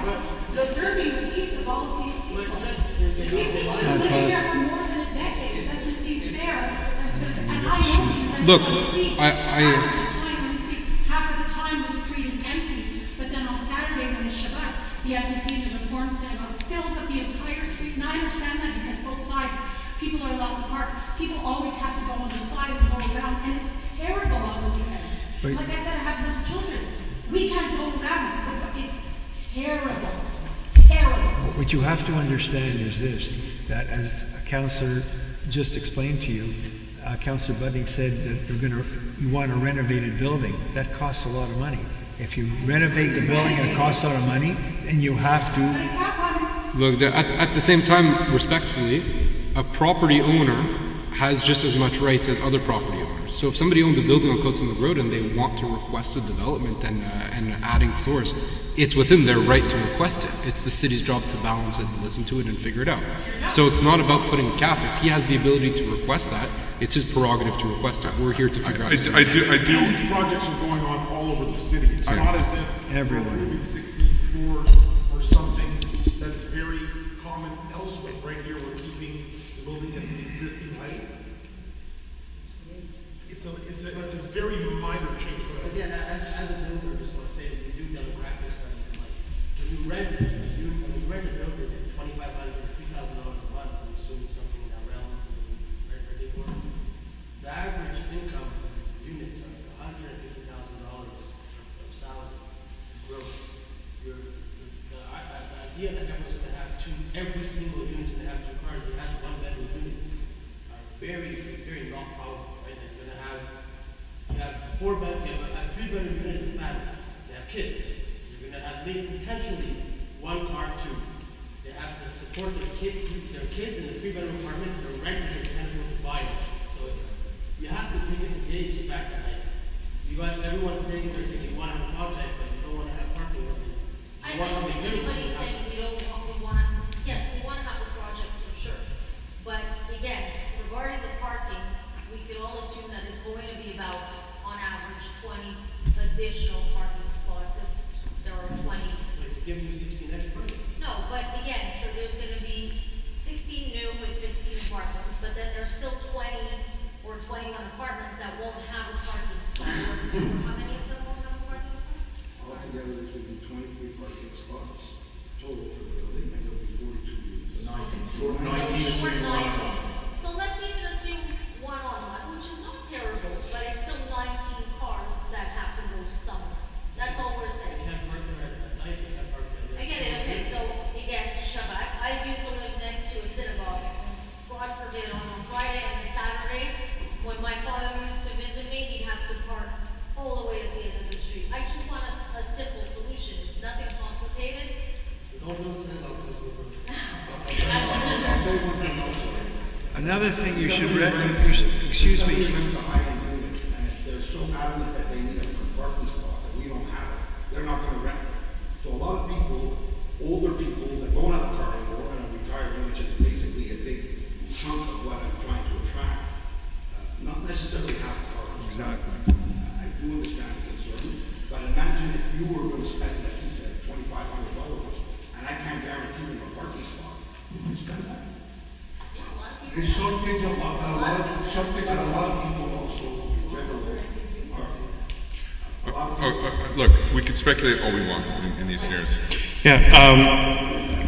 disturbing the peace of all of these people. These people have been living here for more than a decade. It doesn't seem fair. And I know Look, half of the time the street is empty, but then on Saturday when it's Shabbat, you have to see the reform center fills up the entire street. And I understand that because both sides, people are allowed to park. People always have to go on the side and go around, and it's terrible on the weekends. Right. Like I said, I have little children. We can't go around. It's terrible. Terrible. What you have to understand is this, that as a councillor just explained to you, Councillor Budding said that you want a renovated building. That costs a lot of money. If you renovate the building and it costs a lot of money, then you have to. Look, at the same time, respectfully, a property owner has just as much rights as other property owners. So if somebody owns a building on Conseil Road and they want to request a development and adding floors, it's within their right to request it. It's the city's job to balance it, listen to it, and figure it out. So it's not about putting a cap. If he has the ability to request that, it's his prerogative to request it. We're here to figure out. I do. These projects are going on all over the city. It's not as if everywhere. we're moving 16 floors or something that's very common elsewhere. Right here, we're keeping the building at the existing height. It's a very minor change. rent a building at $2,500 or $3,000 a month, I'm assuming something in that realm, right, for people. The average income of these units are $150,000 of salary, gross. The idea that everyone's going to have every single unit's going to have 2 cars, it has 1-bedroom units, it's very not probable, right? They're going to have, you have a 3-bedroom unit in family, they have kids, you're going to have potentially 1 car, 2. They have to support their kids in a 3-bedroom apartment, they're renting it, and able to buy it. So you have to think of the gauge the fact that you got everyone saying you want to have a project, but you don't want to have parking. I don't think anybody's saying we want to, yes, we want to have a project for sure. But again, regarding the parking, we could all assume that it's going to be about, on average, 20 additional parking spots if there are 20. But it's giving you 16 extra. No, but again, so there's going to be 16 new with 16 apartments, but then there's still 20 or 21 apartments that won't have a parking spot. How many of them won't have a parking spot? Altogether, there's going to be 23 parking spots total for the building, and there'll be 42 units. So 19. So let's even assume 1 on 1, which is not terrible, but it's still 19 cars that have to go somewhere. That's all we're saying. You can't park there at night, you can't park there. I get it, okay, so again, Shabbat, I used to live next to a synagogue, and God forbid, on a Friday and a Saturday, when my father used to visit me, he'd have to park all the way at the end of the street. I just want a simple solution, it's nothing complicated. So don't say about this. Another thing you should excuse me. And if they're so adamant that they need a parking spot that we don't have it, they're not going to rent it. So a lot of people, older people that don't have a car anymore and are retired, which is basically a big chunk of what I'm trying to attract, not necessarily have a car. Exactly. I do understand the concern, but imagine if you were going to spend, like he said, $2,500, and I can't guarantee them a parking spot. Would you spend that? The shortage of a lot of people also in general are. Look, we could speculate all we want in these scenarios. Yeah,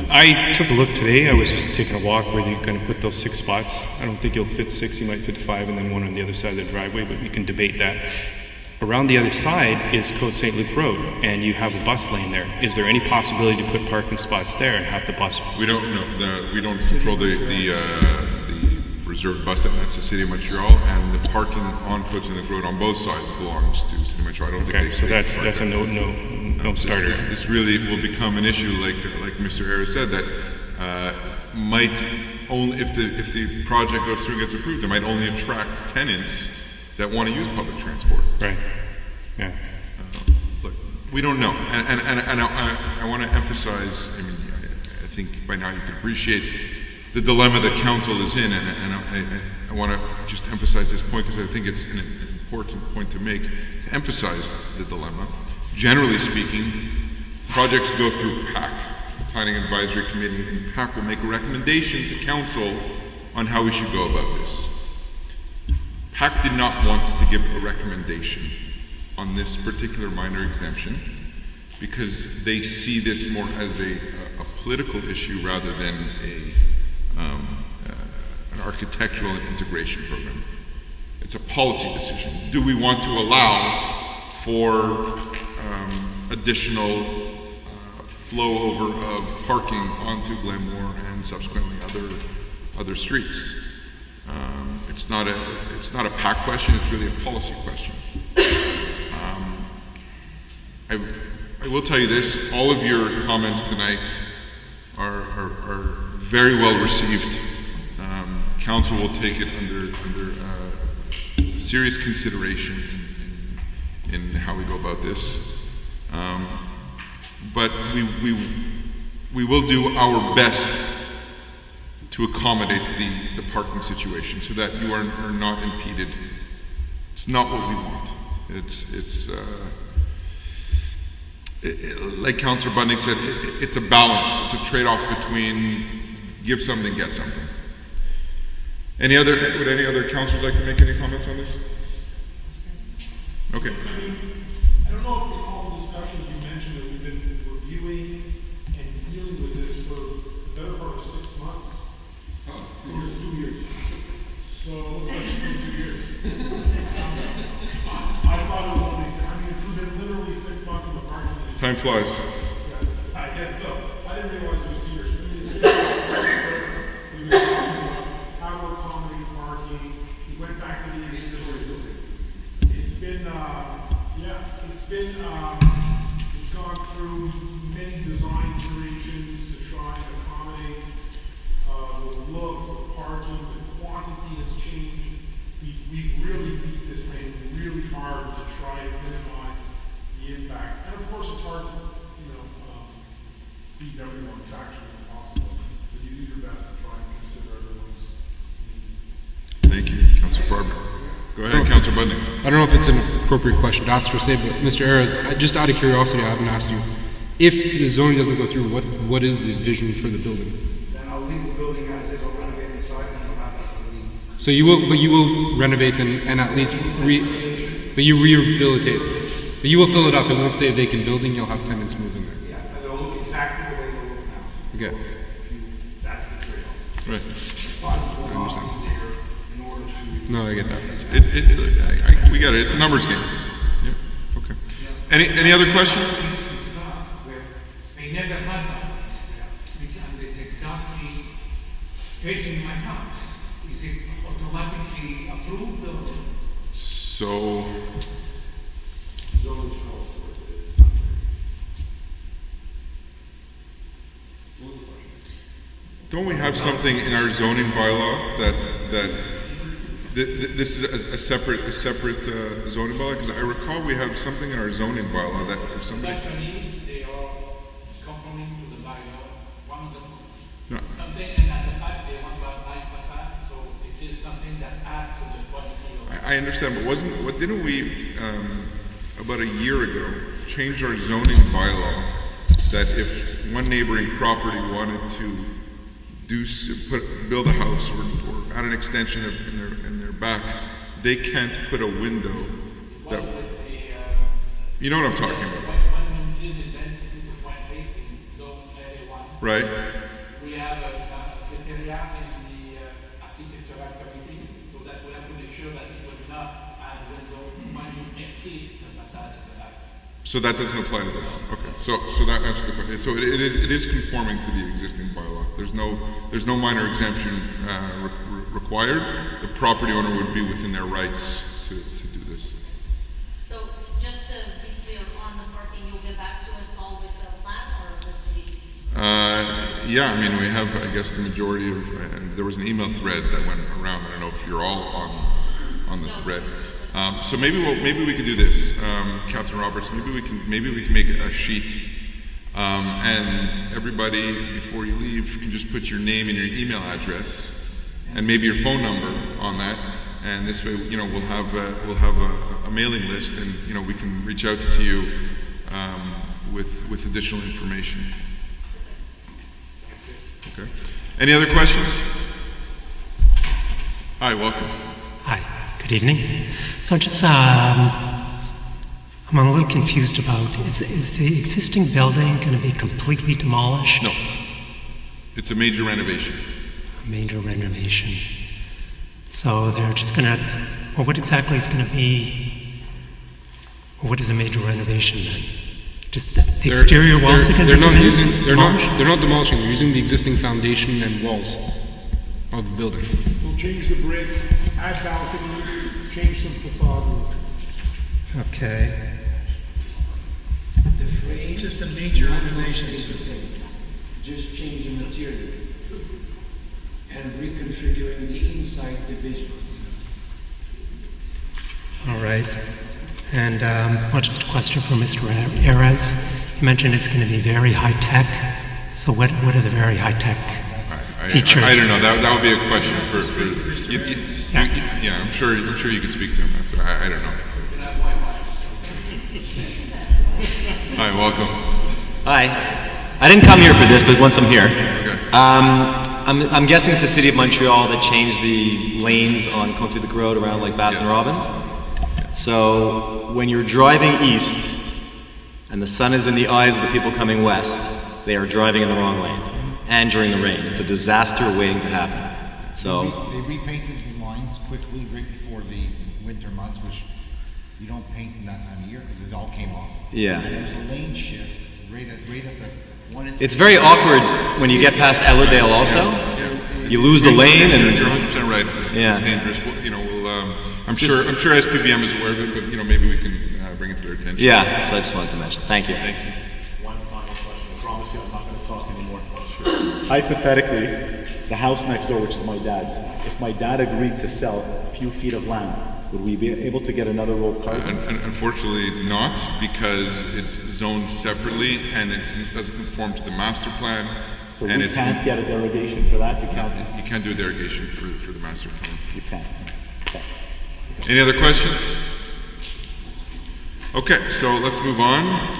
I took a look today. I was just taking a walk where you're going to put those 6 spots. I don't think you'll fit 6, you might fit 5, and then 1 on the other side of the driveway, but we can debate that. Around the other side is Côte St. Luc Road, and you have a bus lane there. Is there any possibility to put parking spots there and have the bus? We don't know. We don't control the reserved bus, that's the City of Montreal, and the parking on Côte St. Luc Road on both sides belongs to City of Montreal. I don't think Okay, so that's a no starter. This really will become an issue, like Mr. Harris said, that might only, if the project goes through and gets approved, it might only attract tenants that want to use public transport. Right. Yeah. Look, we don't know, and I want to emphasize. I mean, I think by now you can appreciate the dilemma that council is in, and I want to just emphasize this point because I think it's an important point to make. To emphasize the dilemma. Generally speaking, projects go through PAC, the Planning Advisory Committee, and PAC will make a recommendation to council on how we should go about this. PAC did not want to give a recommendation on this particular minor exemption because they see this more as a political issue rather than an architectural and integration program. It's a policy decision. Do we want to allow for additional flow over of parking onto Glenmore and subsequently other streets? It's not a PAC question. It's really a policy question. I will tell you this: all of your comments tonight are very well received. Council will take it under serious consideration in how we go about this. But we will do our best to accommodate the parking situation so that you are not impeded. It's not what we want. It's like Councillor Bunning said, it's a balance. It's a trade-off between give something, get something. Would any other councillors like to make any comments on this? Okay. I don't know if in all the discussions you mentioned that we've been reviewing dealing with this for the better part of 6 months. Close to 2 years. So, it looks like it's been 2 years. I thought it was only, I mean, it's been literally 6 months in the parking lot. Time flies. Yeah, I guess so. I didn't realize it was 2 years. We've been talking about how to accommodate parking. We went back to the existing building. It's been, it's gone through many design iterations to try and accommodate the look, the parking, the quantity has changed. We've really beat this thing really hard to try and minimize the impact. And of course, it's hard to, please everyone. It's actually impossible. But you do your best to try and consider everyone's needs. Thank you, Councilor Farber. Go ahead, Councilor Bundy. I don't know if it's an appropriate question to ask for say, but Mr. Ayres, just out of curiosity, I haven't asked you. If the zoning doesn't go through, what is the vision for the building? Then I'll leave the building as is, I'll renovate inside, and I'll have facility. So you will renovate and at least rehabilitate. But you will fill it up. It won't stay a vacant building. You'll have tenants move in there. Yeah, and it'll look exactly the way it'll look now. Okay. That's the trade-off. Right. Funds will not be there in order to. No, I get that. We got it. It's a numbers game. Yeah. Okay. Any other questions? I never had that. It's exactly facing my house. Is it automatically approved or? So, don't we have something in our zoning bylaw that this is a separate zoning bylaw? Because I recall we have something in our zoning bylaw that if somebody. Actually, they are conforming to the bylaw. One of them. No. Something, and at the back they want to have nice facade, so it is something that adds to the quality of. I understand, but didn't we about a year ago change our zoning bylaw that if one neighboring property wanted to build a house or add an extension in their back, they can't put a window that. You know what I'm talking about, right? We have a criteria in the architectural committee, so that we have to make sure that it will not add window when you exceed the facade of the back. So that doesn't apply to this. Okay. So that answers the question. So it is conforming to the existing bylaw. There's no minor exemption required. The property owner would be within their rights to do this. So just to be clear on the parking, you'll get back to us all with a plan or let's see? Yeah, I mean, we have, I guess, the majority of, and there was an email thread that went around. I don't know if you're all on the thread. So maybe we could do this, Captain Roberts. Maybe we can make a sheet, and everybody before you leave can just put your name and your email address, and maybe your phone number on that. And this way, we'll have a mailing list, and we can reach out to you with additional information. Okay. Any other questions? Hi, welcome. Hi, good evening. So just, I'm a little confused about, is the existing building going to be completely demolished? No. It's a major renovation. A major renovation. So they're just going to, well, what exactly is going to be, or what is a major renovation then? Just the exterior walls are going to be demolished? They're not demolishing, they're using the existing foundation and walls of the building. We'll change the brick, add balconies, change some facade work. Okay. The frame. It's just a major renovation. Just change the material and reconfiguring the inside divisions. All right. And well, just a question for Mr. Ayres. You mentioned it's going to be very high-tech. So what are the very high-tech features? I don't know. That would be a question for yeah. I'm sure you can speak to him after. I don't know. Hi, welcome. Hi. I didn't come here for this, but once I'm here, okay. I'm guessing it's the city of Montreal that changed the lanes on Conseil Road around like Baskin Robbins. So when you're driving east and the sun is in the eyes of the people coming west, they are driving in the wrong lane. And during the rain. It's a disaster waiting to happen. So They repainted the lines quickly right before the winter months, which you don't paint in that time of year because it all came off. Yeah. And there's a lane shift right at the one. it's very awkward when you get past Ellerdale also. You lose the lane and... You're 100% right. Yeah. It's dangerous. I'm sure SPBM is aware of it, but maybe we can bring it to their attention. Yeah, so I just wanted to mention. Thank you. Thank you. One final question. I promise you I'm not going to talk anymore. Hypothetically, the house next door, which is my dad's, if my dad agreed to sell a few feet of land, would we be able to get another row of cars? Unfortunately not, because it's zoned separately and it doesn't conform to the master plan. So and we can't get a derogation for that? You can't do a derogation for the master plan. You can't. Okay. Any other questions? Okay, so let's move on.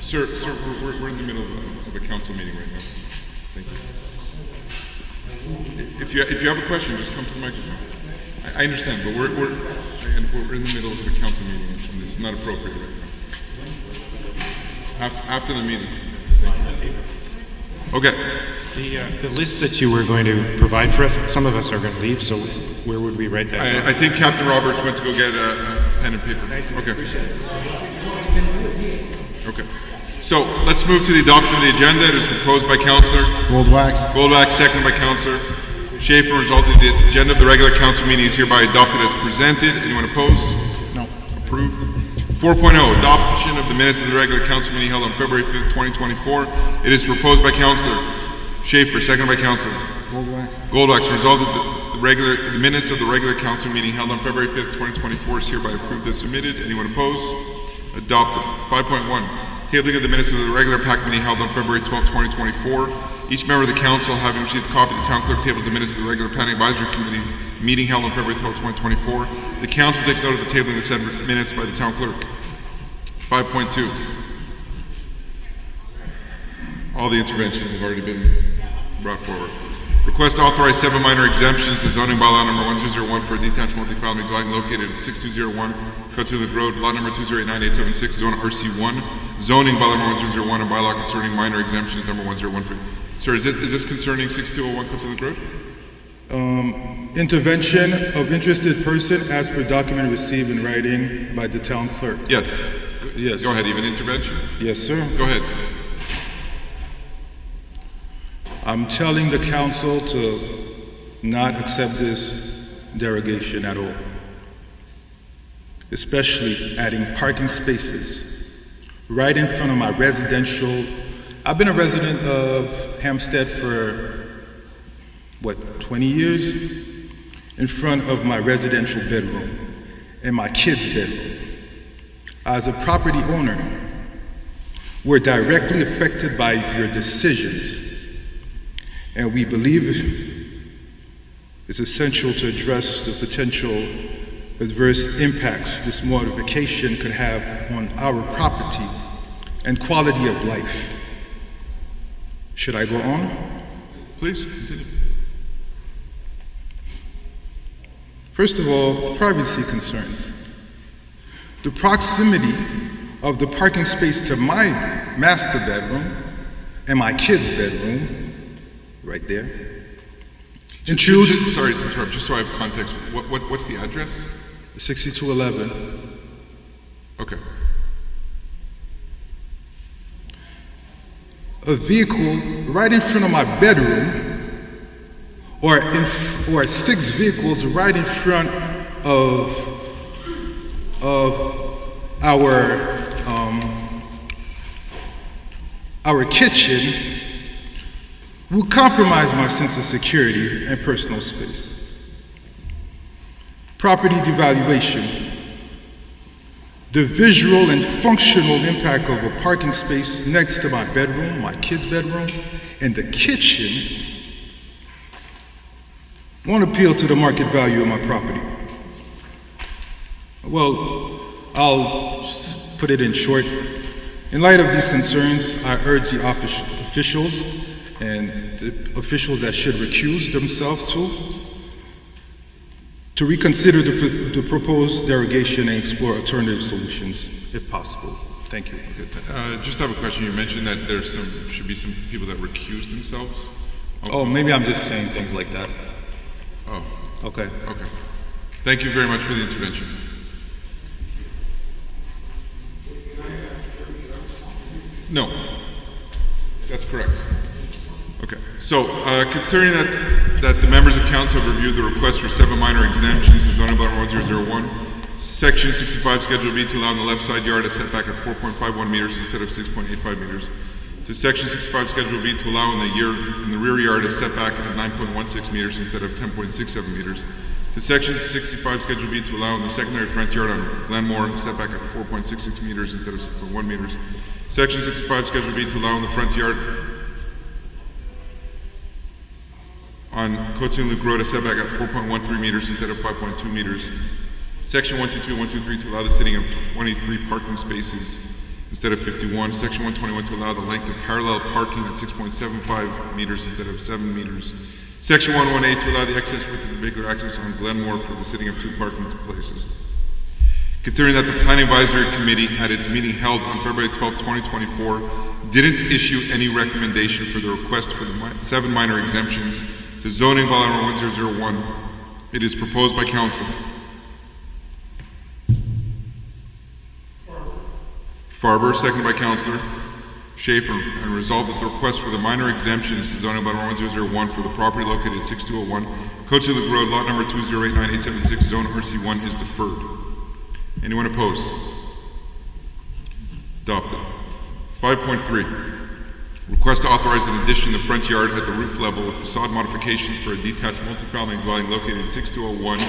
Sir, we're in the middle of a council meeting right now. Thank you. If you have a question, just come to the microphone. I understand, but we're in the middle of a council meeting, and it's not appropriate right now. After the meeting. Thank you. Okay. The list that you were going to provide for us, some of us are going to leave, so where would we write that down? I think Captain Roberts went to go get a pen and paper. Okay. Okay. So let's move to the adoption of the agenda. It is proposed by Councillor Goldwax, seconded by Councillor Schaefer. Resulting the agenda of the regular council meeting is hereby adopted as presented. Anyone opposed? No. Approved. 4.0, adoption of the minutes of the regular council meeting held on February 5th, 2024. It is proposed by Councillor Schaefer, seconded by Councillor Goldwax. Resulted the minutes of the regular council meeting held on February 5th, 2024 is hereby approved as submitted. Anyone opposed? Adopted. 5.1, tabling of the minutes of the regular PAC meeting held on February 12th, 2024. Each member of the council, having received a copy of the town clerk, tables the minutes of the regular planning advisory committee meeting held on February 12th, 2024. The council takes note of the tabling of the said minutes by the town clerk. 5.2. All the interventions have already been brought forward. Request to authorize 7 minor exemptions to zoning bylaw number 1201 for a detached multifamily dwelling located at 6201 Conseil Road, lot number 2089876, zone RC1, zoning bylaw number 1201, and bylaw concerning minor exemptions number 1013. Sir, is this concerning 6201 Conseil Road? Intervention of interested person as per document received in writing by the town clerk. Yes. Yes. Go ahead, even intervention? Yes, sir. Go ahead. I'm telling the council to not accept this derogation at all, especially adding parking spaces right in front of my residential. I've been a resident of Hampstead for, 20 years? In front of my residential bedroom and my kids' bedroom. As a property owner, we're directly affected by your decisions. And we believe it's essential to address the potential adverse impacts this modification could have on our property and quality of life. Should I go on? Please, continue. First of all, privacy concerns. The proximity of the parking space to my master bedroom and my kids' bedroom, right there, intrudes... Sorry to interrupt, just so I have context. What's the address? 6211. Okay. A vehicle right in front of my bedroom, or 6 vehicles right in front of our kitchen will compromise my sense of security and personal space. Property devaluation. The visual and functional impact of a parking space next to my bedroom, my kids' bedroom, and the kitchen won't appeal to the market value of my property. Well, I'll put it in short. In light of these concerns, I urge the officials and the officials that should recuse themselves to to reconsider the proposed derogation and explore alternative solutions, if possible. Thank you. Just have a question. You mentioned that should be some people that recuse themselves. Oh, maybe I'm just saying things like that. Oh. Okay. Okay. Thank you very much for the intervention. No. That's correct. Okay. So, considering that the members of council have reviewed the request for 7 minor exemptions to zoning bylaw 1001, Section 65 Schedule B to allow on the left side yard a setback of 4.51 meters instead of 6.85 meters. To Section 65 Schedule B to allow in the rear yard a setback of 9.16 meters instead of 10.67 meters. To Section 65 Schedule B to allow in the secondary front yard on Glenmore a setback of 4.66 meters instead of 6.1 meters. Section 65 Schedule B to allow in the front yard on Conseil Road a setback at 4.13 meters instead of 5.2 meters. Section 122 and 123 to allow the sitting of 23 parking spaces instead of 51. Section 121 to allow the length of parallel parking at 6.75 meters instead of 7 meters. Section 118 to allow the access width of the vehicular access on Glenmore for the sitting of 2 parking places. Considering that the Planning Advisory Committee at its meeting held on February 12, 2024 didn't issue any recommendation for the request for the 7 minor exemptions to zoning bylaw 1001, it is proposed by council. Farber, seconded by Councillor Schaefer, and resolved that the request for the minor exemptions to zoning bylaw 1001 for the property located at 6201 Conseil Road, lot number 2089876, zone RC1 is deferred. Anyone opposed? Adopted. 5.3. Request to authorize an addition in the front yard at the roof level with facade modifications for a detached multifamily dwelling located at 6201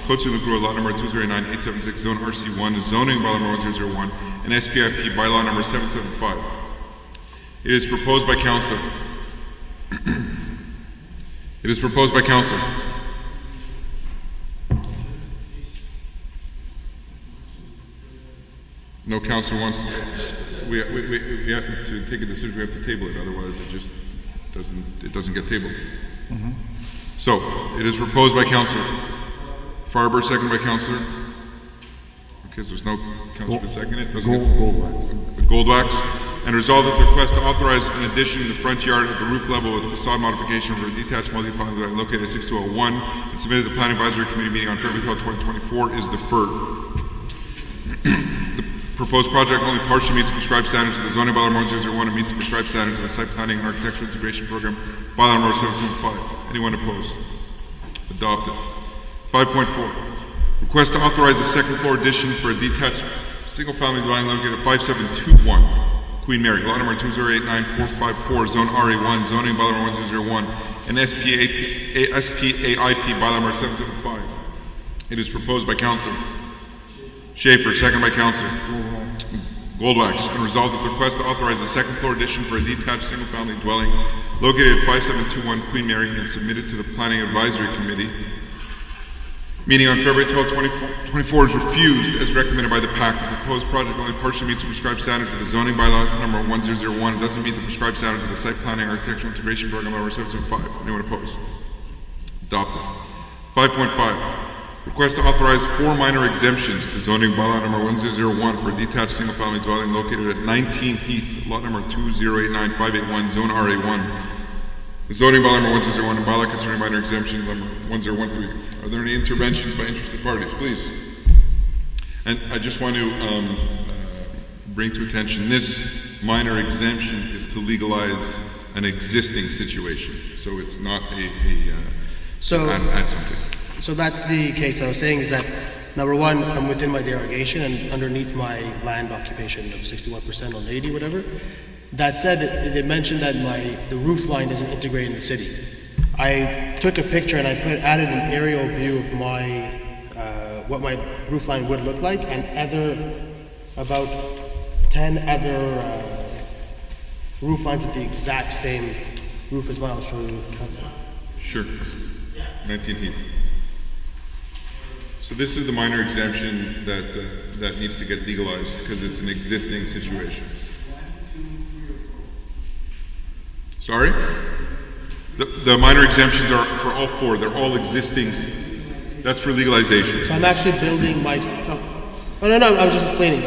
Conseil Road, lot number 209-876, zone RC1, zoning bylaw number 1001, and SPIP bylaw number 775. It is proposed by council. It is proposed by council. No council wants. We have to take a decision. We have to table it. Otherwise, it just doesn't get tabled. Mm-hmm. So it is proposed by council. Farber, second by councillor. Okay, so there's no councillor to second it. Goldwax. And resolve that the request to authorize an addition in the front yard at the roof level with facade modification for a detached multifamily dwelling located at 6201 and submitted to the Planning Advisory Committee meeting on February 12, 2024 is deferred. Proposed project only partially meets the prescribed standards of the zoning bylaw number 1001 and meets the prescribed standards of the site planning and architectural integration program bylaw number 775. Anyone opposed? Adopted. 5.4. Request to authorize a second floor addition for a detached single family dwelling located at 5721 Queen Mary, lot number 2089454, zone RA1, zoning bylaw number 1001, and SPAIP bylaw number 775. It is proposed by council. Schaefer, second by council. Goldwax, and resolved that the request to authorize a second floor addition for a detached single-family dwelling located at 5721 Queen Mary and submitted to the Planning Advisory Committee. Meeting on February 12, 2024 is refused as recommended by the PAC. The proposed project only partially meets the prescribed standards of the zoning bylaw number 1001 and doesn't meet the prescribed standards of the site planning architectural integration program number 775. Anyone opposed? Adopted. 5.5. Request to authorize 4 minor exemptions to zoning bylaw number 1001 for a detached single-family dwelling located at 19 Heath, lot number 2089581, zone RA1. The zoning bylaw number 1001 and bylaw concerning minor exemption number 1013. Are there any interventions by interested parties? Please. And I just want to bring to attention this minor exemption is to legalize an existing situation. So it's not add something. So that's the case I was saying is that, number one, I'm within my derogation and underneath my land occupation of 61% on 80, whatever. That said, they mentioned that the roof line isn't integrated in the city. I took a picture and I added an aerial view of my, what my roof line would look like and about 10 other roof lines with the exact same roof as well. I'll show you. Sure. 19 Heath. So this is the minor exemption that needs to get legalized because it's an existing situation. Sorry? The minor exemptions are for all 4. They're all existing. That's for legalization. So I'm actually building my, no, I was just explaining.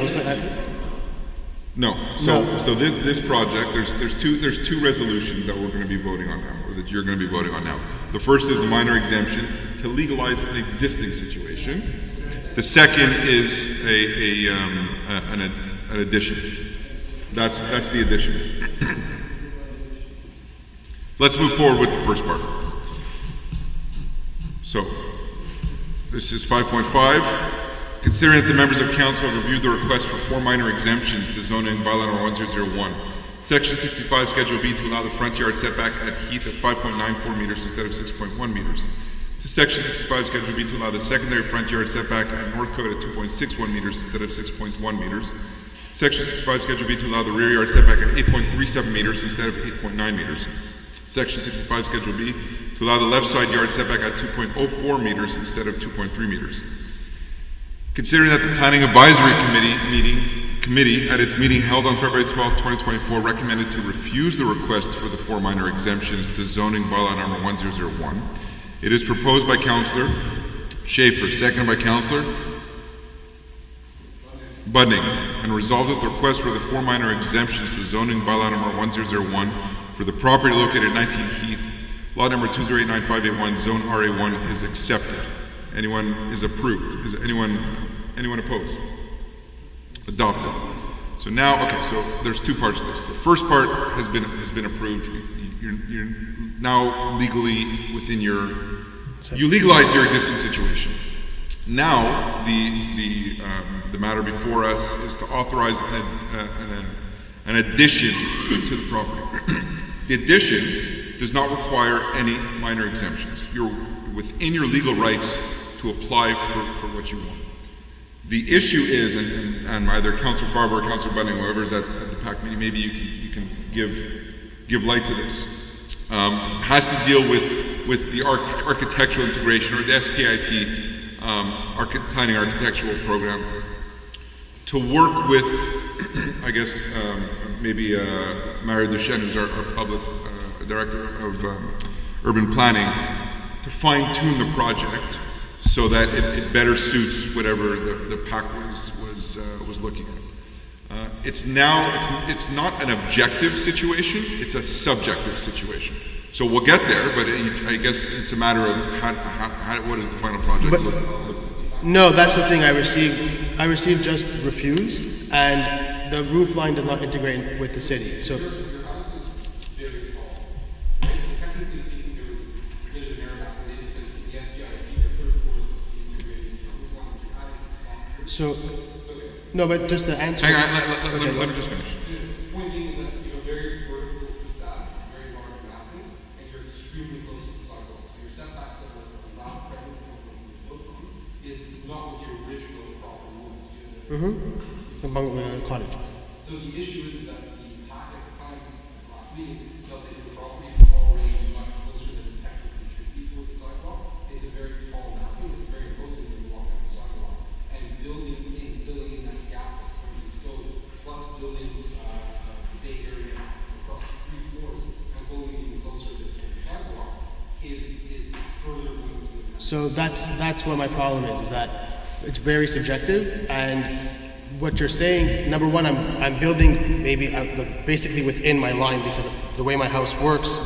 No. So this project, there's two resolutions that we're going to be voting on now, or that you're going to be voting on now. The first is a minor exemption to legalize an existing situation. The second is an addition. That's the addition. Let's move forward with the first part. So, this is 5.5. Considering that the members of council have reviewed the request for 4 minor exemptions to zoning bylaw number 1001, Section 65, Schedule B, to allow the front yard setback at Heath at 5.94 meters instead of 6.1 meters. To Section 65, Schedule B, to allow the secondary front yard setback at Northcote at 2.61 meters instead of 6.1 meters. Section 65, Schedule B, to allow the rear yard setback at 8.37 meters instead of 8.9 meters. Section 65, Schedule B, to allow the left side yard setback at 2.04 meters instead of 2.3 meters. Considering that the Planning Advisory Committee at its meeting held on February 12, 2024, recommended to refuse the request for the 4 minor exemptions to zoning bylaw number 1001, it is proposed by Councillor Schaefer, seconded by Councillor Budning, and resolved that the request for the 4 minor exemptions to zoning bylaw number 1001 for the property located at 19 Heath, lot number 2089581, zone RA1 is accepted. Anyone is approved? Is anyone opposed? Adopted. So now, okay, so there's 2 parts to this. The first part has been approved. You're now legally within you legalized your existing situation. Now, the matter before us is to authorize an addition to the property. The addition does not require any minor exemptions. You're within your legal rights to apply for what you want. The issue is, and either Councillor Farber or Councillor Bunning, whoever's at the PAC meeting, maybe you can give light to this, has to deal with the architectural integration, or the SPIP, planning architectural program, to work with, I guess, maybe Mario Duchesne, who's our public director of urban planning, to fine-tune the project so that it better suits whatever the PAC was looking at. It's not an objective situation, it's a subjective situation. So we'll get there, but I guess it's a matter of what does the final project look like? No, that's the thing I received. I received just refused, and the roof line does not integrate with the city. So. So, no, but just the answer. Hang on, let me just finish. The point being is that you have a very vertical facade, very large massing, and you're extremely close to the sidewalk. So your setbacks that were allowed present is not what your original property was. The bungalow cottage. So the issue is that the PAC at the time, last meeting, felt that your property was already much closer than it technically should be toward the sidewalk. It's a very tall massing, it's very close as you walk on the sidewalk. And filling in that gap that's currently exposed, plus building the bay area across 3 floors and going even closer to the sidewalk is further going to the. So that's what my problem is that it's very subjective, and what you're saying, number one, I'm building maybe basically within my line because of the way my house works.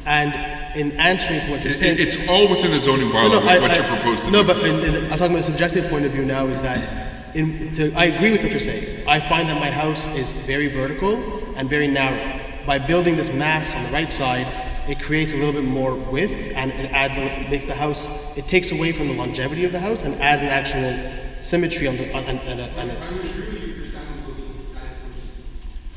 And in answering to what you're saying, it's all within the zoning bylaw. What you're proposing. No, but I'm talking about the subjective point of view now. Is that I agree with what you're saying. I find that my house is very vertical and very narrow. By building this mass on the right side, it creates a little bit more width, and it makes the house. It takes away from the longevity of the house and adds an actual symmetry on the. I would agree with you for standing looking at it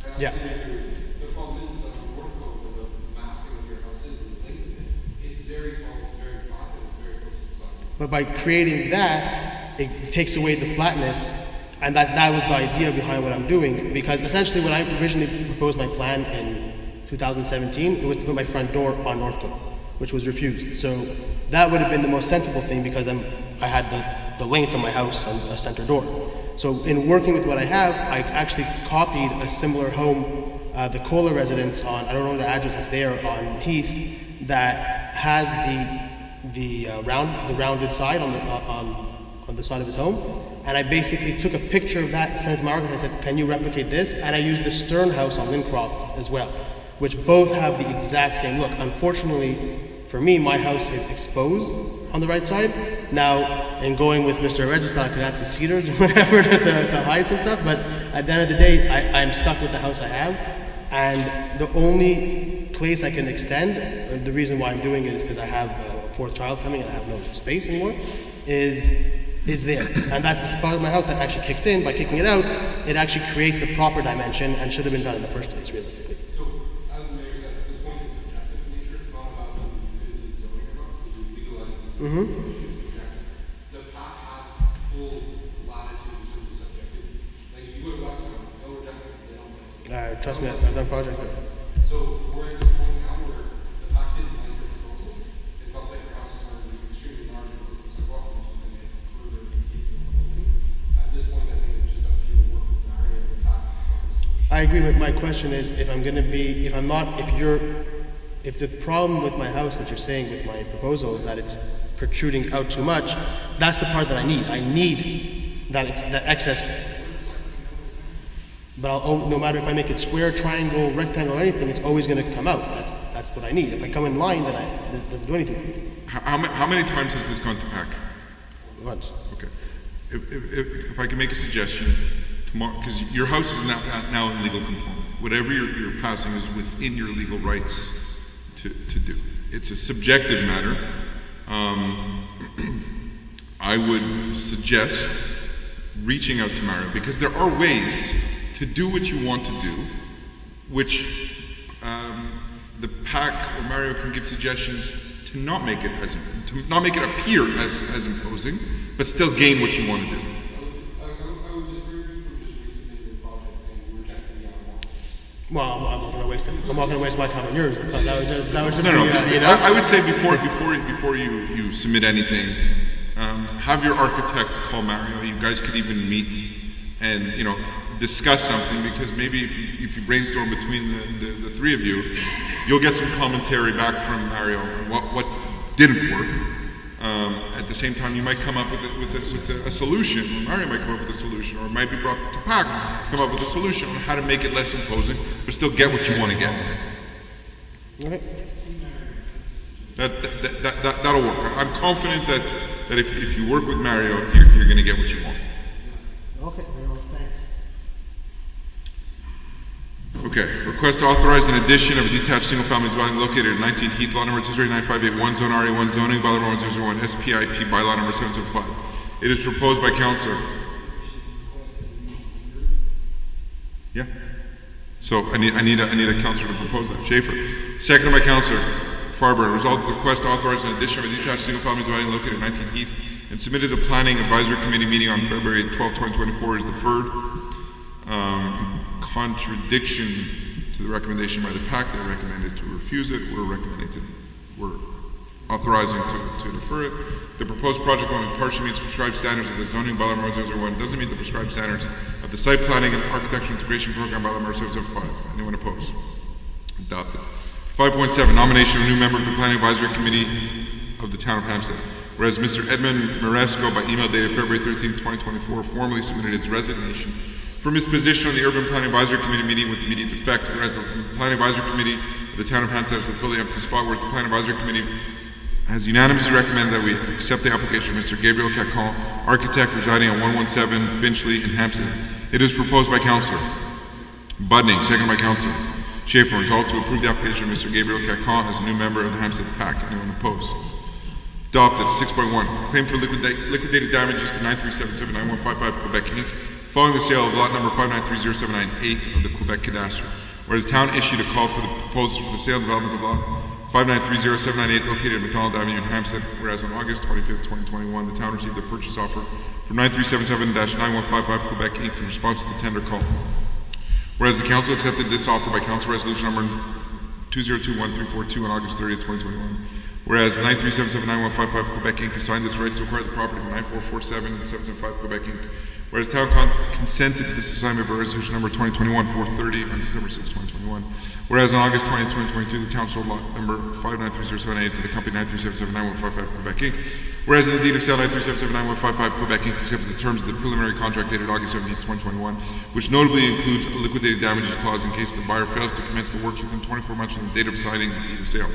from Yeah. The problem is that the work code for the massing of your house is the length of it. It's very tall, it's very flat, and it's very close to the sidewalk. But by creating that, it takes away the flatness, and that was the idea behind what I'm doing. Because essentially, when I originally proposed my plan in 2017, it was to put my front door on Northcote, which was refused. So that would have been the most sensible thing because I had the length of my house and a center door. So in working with what I have, I actually copied a similar home, the Kohler residence on, I don't know the address is there, on Heath, that has the rounded side on the side of his home, and I basically took a picture of that and sent it to my architect. I said, can you replicate this? And I used the Stern house on Lincroft as well, which both have the exact same look. Unfortunately, for me, my house is exposed on the right side. Now, in going with Mr. Register, I could add some cedars or whatever to hide some stuff, but at the end of the day, I'm stuck with the house I have, and the only place I can extend, the reason why I'm doing it is because I have a fourth child coming and I have no space anymore, is there. And that's the part of my house that actually kicks in. By kicking it out, it actually creates the proper dimension and should have been done in the first place, realistically. So, as the mayor said, at this point, it's subjective in nature. It's not about what we fit into the zoning or not, because we legalize it. It's subjective. The PAC has full latitude in terms of subjectivity. Like, if you go to Westmount, they'll reject it. They don't. Trust me, I've done projects there. So, we're at this point now where the PAC didn't like your proposal. They felt like your house was going to be extremely large and close to the sidewalk, and was going to get further in keeping the proposal. At this point, I think it's just up to you to work with Mario and the PAC. I agree with my question is if the problem with my house that you're saying with my proposal is that it's protruding out too much, that's the part that I need. I need that excess. But no matter if I make it square, triangle, rectangle, or anything, it's always going to come out. That's what I need. If I come in line, then it doesn't do anything. How many times has this gone to PAC? Once. Okay. If I can make a suggestion, tomorrow, because your house is now in legal conformity. Whatever you're passing is within your legal rights to do. It's a subjective matter. I would suggest reaching out to Mario, because there are ways to do what you want to do, which the PAC or Mario can give suggestions to not make it appear as imposing, but still gain what you want to do. I would disagree with you from just resubmitting the project saying we're rejecting the other one. Well, I'm not going to waste it. I'm not going to waste my time on yours. That would just No. you know? I would say before you submit anything, have your architect call Mario. You guys could even meet and discuss something, because maybe if you brainstorm between the three of you, you'll get some commentary back from Mario on what didn't work. At the same time, you might come up with a solution, or Mario might come up with a solution, or it might be brought to PAC to come up with a solution on how to make it less imposing, but still get what you want to get. Okay. That'll work. I'm confident that if you work with Mario, you're going to get what you want. Okay, very well, thanks. Okay, request to authorize an addition of a detached single-family dwelling located at 19 Heath, lot number 239581, zone RA1 zoning, bylaw number 1001, SPIP, bylaw number 775. It is proposed by Councillor. Yeah. So I need a councillor to propose that. Schaefer. Seconded by Councillor Farber. Result of the request to authorize an addition of a detached single-family dwelling located at 19 Heath and submitted to the Planning Advisory Committee meeting on February 12, 2024 is deferred. Contradiction to the recommendation by the PAC, they recommended to refuse it. We're authorizing to defer it. The proposed project only partially meets prescribed standards of the zoning bylaw number 001, doesn't meet the prescribed standards of the site planning and architectural integration program bylaw number 775. Anyone opposed? Adopted. 5.7, nomination of a new member of the Planning Advisory Committee of the Town of Hampstead. Whereas Mr. Edmund Maresco, by email dated February 13, 2024, formally submitted his resignation from his position on the Urban Planning Advisory Committee meeting with immediate effect, whereas the Planning Advisory Committee of the Town of Hampstead has a fully empty spot, whereas the Planning Advisory Committee has unanimously recommended that we accept the application of Mr. Gabriel Cacon, architect residing at 117 Finchley in Hampstead. It is proposed by Councillor Budning, seconded by Councillor Schaefer. Resolved to approve the application of Mr. Gabriel Cacon as a new member of the Hampstead PAC. Anyone opposed? Adopted. 6.1, claim for liquidated damages to 9377955 Quebec Inc. following the sale of lot number 5930798 of the Quebec Cadastre. Whereas the town issued a call for the proposal for the sale and development of lot 5930798 located at McDonald Avenue in Hampstead, whereas on August 25th, 2021, the town received a purchase offer from 9377-9155 Quebec Inc. in response to the tender call. Whereas the council accepted this offer by council resolution number 2021342 on August 30th, 2021. Whereas 93779-155 Quebec Inc. assigned this right to acquire the property from 9447-775 Quebec Inc. Whereas town consented to this assignment by resolution number 2021-430 on December 6, 2021. Whereas on August 20, 2022, the town sold lot number 5930788 to the company 937791155 Quebec Inc. Whereas in the deed of sale 937791155 Quebec Inc. accepted the terms of the preliminary contract dated August 17, 2021, which notably includes a liquidated damages clause in case the buyer fails to commence the works within 24 months from the date of signing the deed of sale.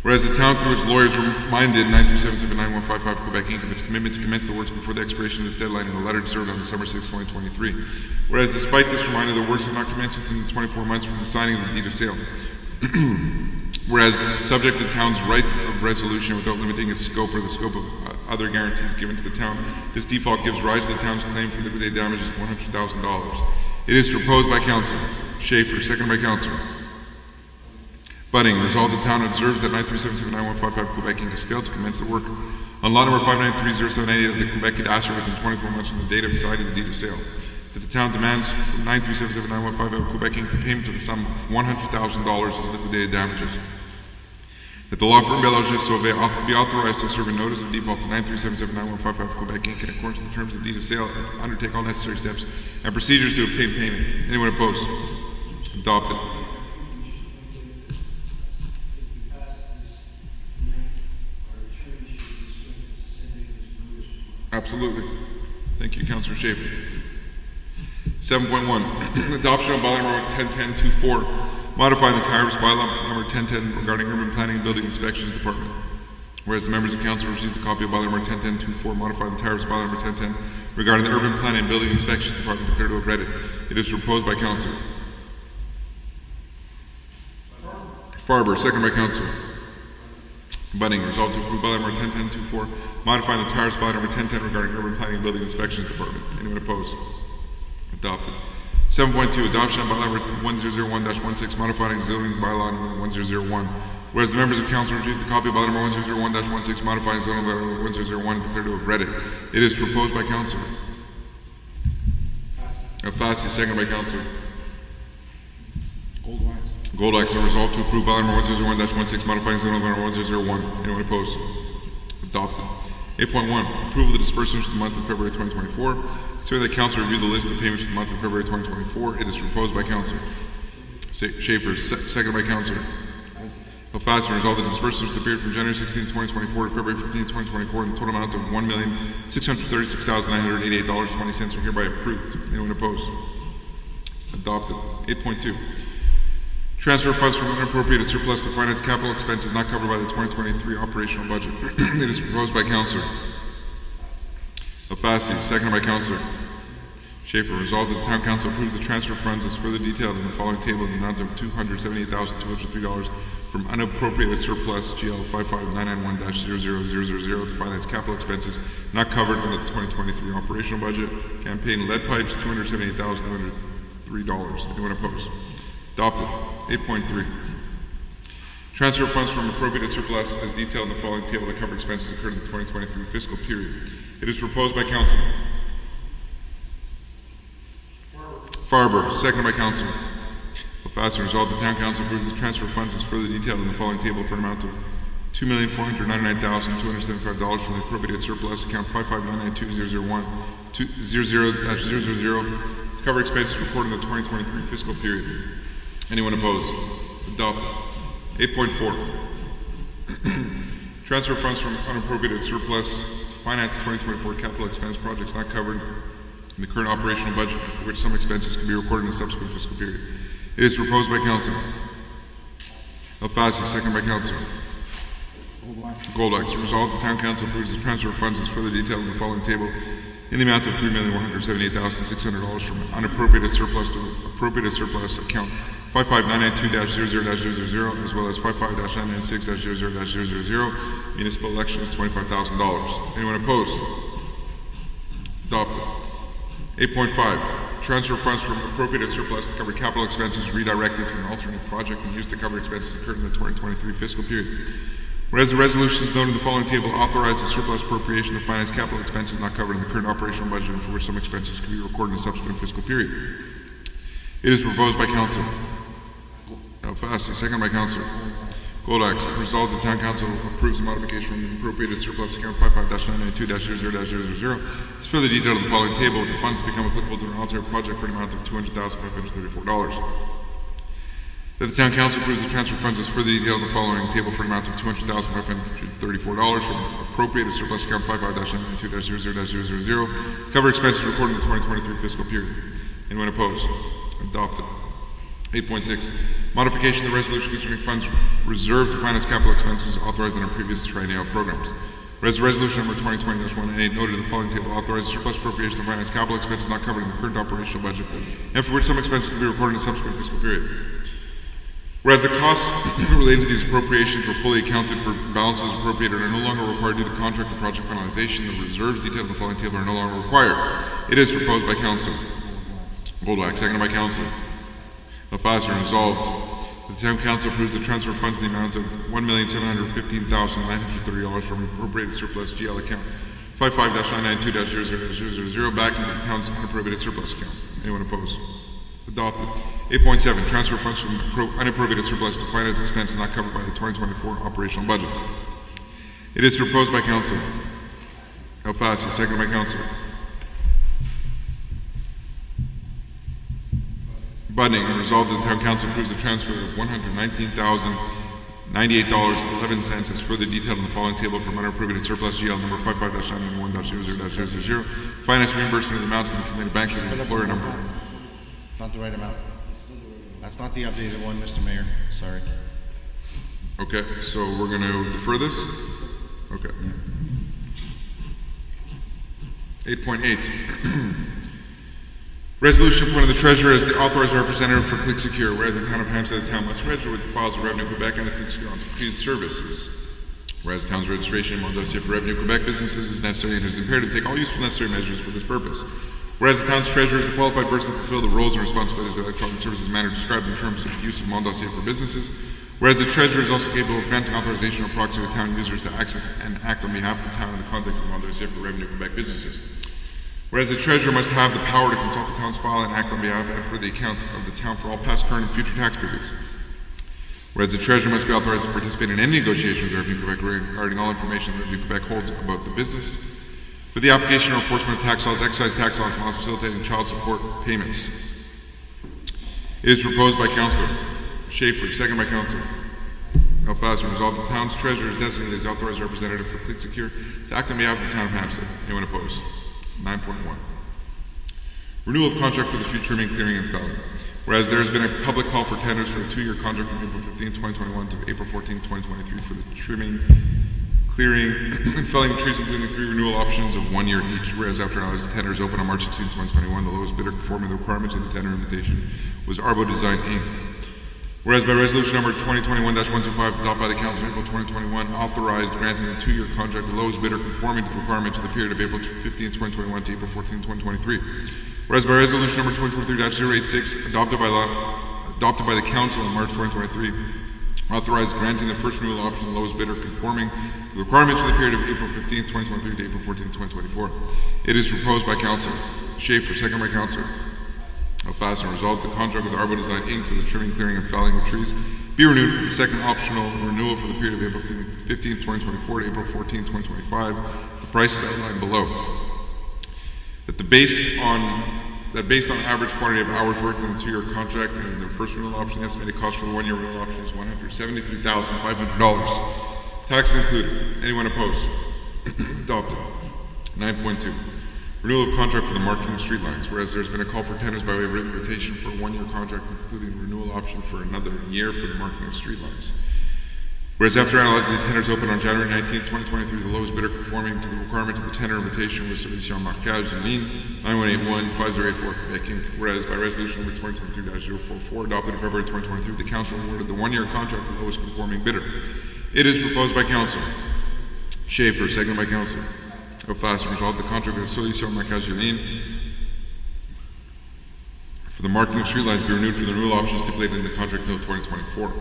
Whereas the town, through its lawyers, reminded 937791155 Quebec Inc. of its commitment to commence the works before the expiration of this deadline in a letter served on December 6, 2023. Whereas despite this reminder, the works have not commenced within 24 months from the signing of the deed of sale. Whereas subject to the town's right of resolution without limiting its scope or the scope of other guarantees given to the town, this default gives rise to the town's claim for liquidated damages of $100,000. It is proposed by Councillor Schaefer, seconded by Councillor Budding. Resolved, the town observes that 937791155 Quebec Inc. has failed to commence the work on lot number 5930788 of the Quebec cadastre within 24 months from the date of signing the deed of sale. That the town demands from 937791155 Quebec Inc. the payment of the sum of $100,000 as liquidated damages. That the law firm Belanger Sauvé be authorized to serve a notice of default to 937791155 Quebec Inc. in accordance with the terms of the deed of sale and undertake all necessary steps and procedures to obtain payment. Anyone opposed? Adopted. Absolutely. Thank you, Councillor Schaefer. 7.1, adoption of bylaw 1010-24, modifying the Tyrus bylaw number 1010 regarding urban planning and building inspections department. Whereas the members of council received a copy of bylaw number 1010-24, modifying the Tyrus bylaw number 1010 regarding the urban planning and building inspections department, declared to have read it. It is proposed by Councillor Farber, second by Councillor Budding. Resolved to approve bylaw number 1010-24, modifying the Tyrus bylaw number 1010 regarding urban planning and building inspections department. Anyone opposed? Adopted. 7.2, adoption of bylaw number 1001-16, modifying zoning bylaw number 1001. Whereas the members of council received a copy of bylaw number 1001-16, modifying zoning bylaw number 1001, and declared to have read it. It is proposed by Councillor Fassi, second by Councillor Goldwax. Resolved to approve bylaw number 1001-16, modifying zoning bylaw number 1001. Anyone opposed? Adopted. 8.1, approval of the disbursements for the month of February 2024. So that council review the list of payments for the month of February 2024. It is proposed by Councillor Schaefer, seconded by Councillor Alfassi. Resolved the disbursements for the period from January 16, 2024 to February 15, 2024 in the total amount of $1,636,988.20 are hereby approved. Anyone opposed? Adopted. 8.2. Transfer funds from unappropriated surplus to finance capital expenses not covered by the 2023 operational budget. It is proposed by Councillor Alfassi, seconded by Councillor Schaefer. Resolved that the Town Council approves the transfer funds as further detailed in the following table in the amount of $278,203 from unappropriated surplus GL 55991-00000 to finance capital expenses not covered under the 2023 operational budget. Campaign lead pipes, $278,203. Anyone opposed? Adopted. 8.3. Transfer funds from appropriated surplus as detailed in the following table to cover expenses incurred in the 2023 fiscal period. It is proposed by Councillor Farber, seconded by Councillor Alfassi. Resolved the Town Council approves the transfer funds as further detailed in the following table for an amount of $2,499,275 from the appropriated surplus account 559920001 to 00-000 to cover expenses reported in the 2023 fiscal period. Anyone opposed? Adopted. 8.4. Transfer funds from unappropriated surplus to finance 2024 capital expense projects not covered in the current operational budget, for which some expenses can be recorded in the subsequent fiscal period. It is proposed by Councillor Alfassi, second by Councillor Goldwax. Resolved, the Town Council approves the transfer of funds as further detailed in the following table in the amount of $3,178,600 from unappropriated surplus to appropriated surplus account 55992-00-000 as well as 55-996-00-000. Municipal elections, $25,000. Anyone opposed? Adopted. 8.5. Transfer funds from appropriated surplus to cover capital expenses redirected to an alternate project and used to cover expenses incurred in the 2023 fiscal period. Whereas the resolutions noted in the following table authorize the surplus appropriation to finance capital expenses not covered in the current operational budget and for which some expenses can be recorded in the subsequent fiscal period. It is proposed by Councillor Alfassi, second by Councillor Goldax, resolved the town council approves the modification from the appropriated surplus account 55-992-0000. It's further detailed in the following table with the funds to become applicable to an alternate project for an amount of $200,534. That the town council approves the transfer funds as further detailed in the following table for an amount of $200,534 from appropriated surplus account 55-992-0000 to cover expenses recorded in the 2023 fiscal period. Anyone opposed? Adopted. 8.6. Modification of the resolution concerning funds reserved to finance capital expenses authorized in our previous triennial programs. Whereas resolution number 2020-188 noted in the following table authorizes surplus appropriation to finance capital expenses not covered in the current operational budget, and for which some expenses will be recorded in a subsequent fiscal period. Whereas the costs related to these appropriations were fully accounted for, balances appropriated are no longer required due to contract and project finalization, the reserves detailed in the following table are no longer required. It is proposed by Council Goldwack, seconded by Council Alfasser, and resolved that the Town Council approves the transfer of funds in the amount of $1,715,930 from appropriated surplus GL account 55-992-0000 back into the town's unappropriated surplus account. Anyone opposed? Adopted. 8.7. Transfer funds from unappropriated surplus to finance expenses not covered by the 2024 operational budget. It is proposed by Council Alfasser, seconded by Council Budning, and resolved that the Town Council approves the transfer of $119,098.11 as further detailed in the following table from unappropriated surplus GL number 55-991.00.00. Finance reimbursement of the amounts in the committed bank to the employer number. Not the right amount. That's not the updated one, Mr. Mayor. Sorry. Okay, so we're going to defer this? Okay. 8.8. Resolution appointing the treasurer as the authorized representative for Click Secure, whereas the town of Hampstead, the town must register with the files of Revenue Quebec and the Click Secure Entreprise services. Whereas the town's registration in dossier for Revenue Quebec businesses is necessary and it is imperative to take all useful necessary measures for this purpose. Whereas the town's treasurer is the qualified person to fulfill the roles and responsibilities of the electronic services manner described in terms of use of dossier for businesses. Whereas the treasurer is also capable of granting authorization or proxy to town users to access and act on behalf of the town in the context of dossier for Revenue Quebec businesses. Whereas the treasurer must have the power to consult the town's file and act on behalf and for the account of the town for all past, current, and future tax periods. Whereas the treasurer must be authorized to participate in any negotiations with Revenue Quebec regarding all information that Revenue Quebec holds about the business for the application or enforcement of tax laws, excise tax laws, and laws facilitating child support payments. It is proposed by Councillor Schaefer, second by Councillor Alfasser, resolved the town's treasurer is designated as authorized representative for Click Secure to act on behalf of the town of Hampstead. Anyone opposed? 9.1. Renewal of contract for the street trimming, clearing, and felling. Whereas there has been a public call for tenders for a 2-year contract from April 15, 2021 to April 14, 2023 for the trimming, clearing, and felling of trees, including 3 renewal options of 1 year each. Whereas after analysis, the tenders opened on March 16, 2021, the lowest bidder conforming the requirements of the tender invitation was Arbo Design Inc. Whereas by resolution number 2021-125 adopted by the Council in April 2021, authorized granting a 2-year contract, the lowest bidder conforming to the requirements of the period of April 15, 2021 to April 14, 2023. Whereas by resolution number 2023-086 adopted by the Council in March 2023, authorized granting the first renewal option, the lowest bidder conforming to the requirements of the period of April 15, 2023 to April 14, 2024. It is proposed by Council Schaefer, second by Council Alfasser, resolved the contract with Arbo Design Inc. for the trimming, clearing, and felling of trees be renewed for the second optional renewal for the period of April 15, 2024 to April 14, 2025. The price is outlined below. Based on average quantity of hours worked in the 2-year contract and the first renewal option, the estimated cost for the 1-year renewal option is $173,500. Taxes included. Anyone opposed? Adopted. 9.2. Renewal of contract for the marking of street lines. Whereas there's been a call for tenders by way of written invitation for a 1-year contract, including renewal option for another year for the marking of street lines. Whereas after analyzing the tenders opened on January 19, 2023, the lowest bidder conforming to the requirement of the tender invitation was Solution Marquage and Ligne 9181-5084 Quebec Inc. Whereas by resolution number 2023-044 adopted in February 2023, the Council awarded the 1-year contract to the lowest conforming bidder. It is proposed by Council Schaefer, seconded by Council Alfasser, resolved the contract with Solution Marquage and Ligne for the marking of streetlights be renewed for the renewal options stipulated in the contract until 2024.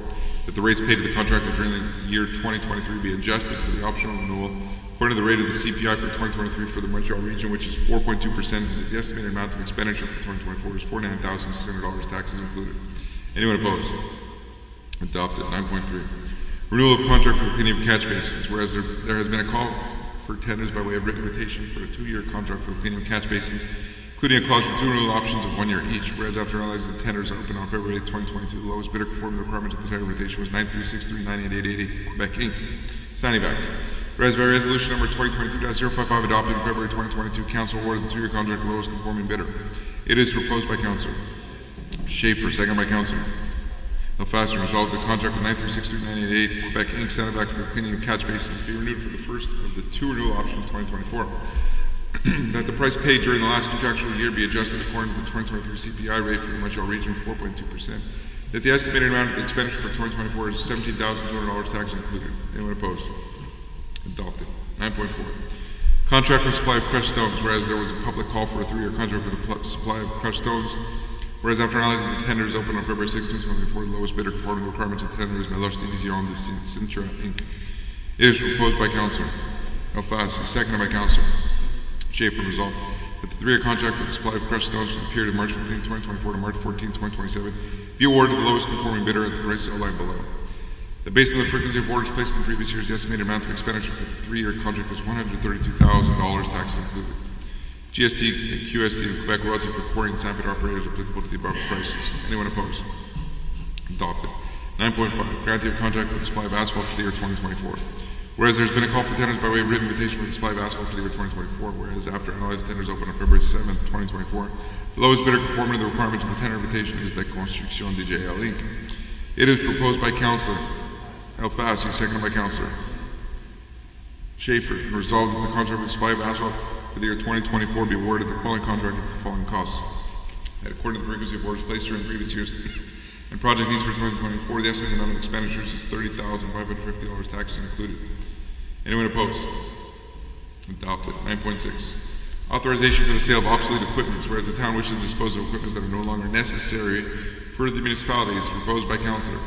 That the rates paid to the contractor during the year 2023 be adjusted for the optional renewal according to the rate of the CPI for 2023 for the Montreal region, which is 4.2%. The estimated amount of expenditure for 2024 is $49,600, taxes included. Anyone opposed? Adopted. 9.3. Renewal of contract for the cleaning of catch basins, whereas there has been a call for tenders by way of written invitation for a 2-year contract for the cleaning of catch basins, including a clause for 2 renewal options of 1 year each, whereas after analyzing the tenders opened on February 8, 2022, the lowest bidder conforming to the requirements of the tender invitation was 936398880 Quebec Inc., Sanivac. Whereas by resolution number 2022-055 adopted in February 2022, Council awarded the 3-year contract to the lowest conforming bidder. It is proposed by Councilor Schaefer, second by Councilor Alfaster, resolved the contract with 9363988 Quebec Inc. Sanivac for the cleaning of catch basins be renewed for the first of the 2 renewal options 2024. That the price paid during the last contractual year be adjusted according to the 2023 CPI rate for the Montreal region, 4.2%. That the estimated amount of the expenditure for 2024 is $17,200, tax included. Anyone opposed? Adopted. 9.4. Contract for supply of crushed stones, whereas there was a public call for a 3-year contract for the supply of crushed stones, whereas after analyzing the tenders opened on February 6, 2024, the lowest bidder conforming to the requirements of the tender is Melos Division de Sintra Inc. It is proposed by Councilor Alfasi, seconded by Councilor Schaefer, resolved that the 3-year contract for the supply of crushed stones for the period of March 15, 2024 to March 14, 2027 be awarded to the lowest conforming bidder at the price outlined below. That based on the frequency of orders placed in the previous years, the estimated amount of expenditure for the 3-year contract is $132,000, taxes included. GST and QST and Quebec royalty for quarry and sandpit operators applicable to the above prices. Anyone opposed? Adopted. 9.5. Granting of contract for the supply of asphalt for the year 2024. Whereas there's been a call for tenders by way of written invitation for the supply of asphalt for the year 2024, whereas after analyzed tenders opened on February 7, 2024, the lowest bidder conforming to the requirements of the tender invitation is the Construction DJL Inc. It is proposed by Councilor Alfasi, seconded by Councilor Schaefer, and resolved that the contract for the supply of asphalt for the year 2024 be awarded the following contract with the following costs. That according to the frequency of orders placed during previous years and project needs for 2024, the estimated amount of expenditures is $30,550, taxes included. Anyone opposed? Adopted. 9.6. Authorization for the sale of obsolete equipment, whereas the town wishes to dispose of equipment that are no longer necessary for the municipality, is proposed by Councilor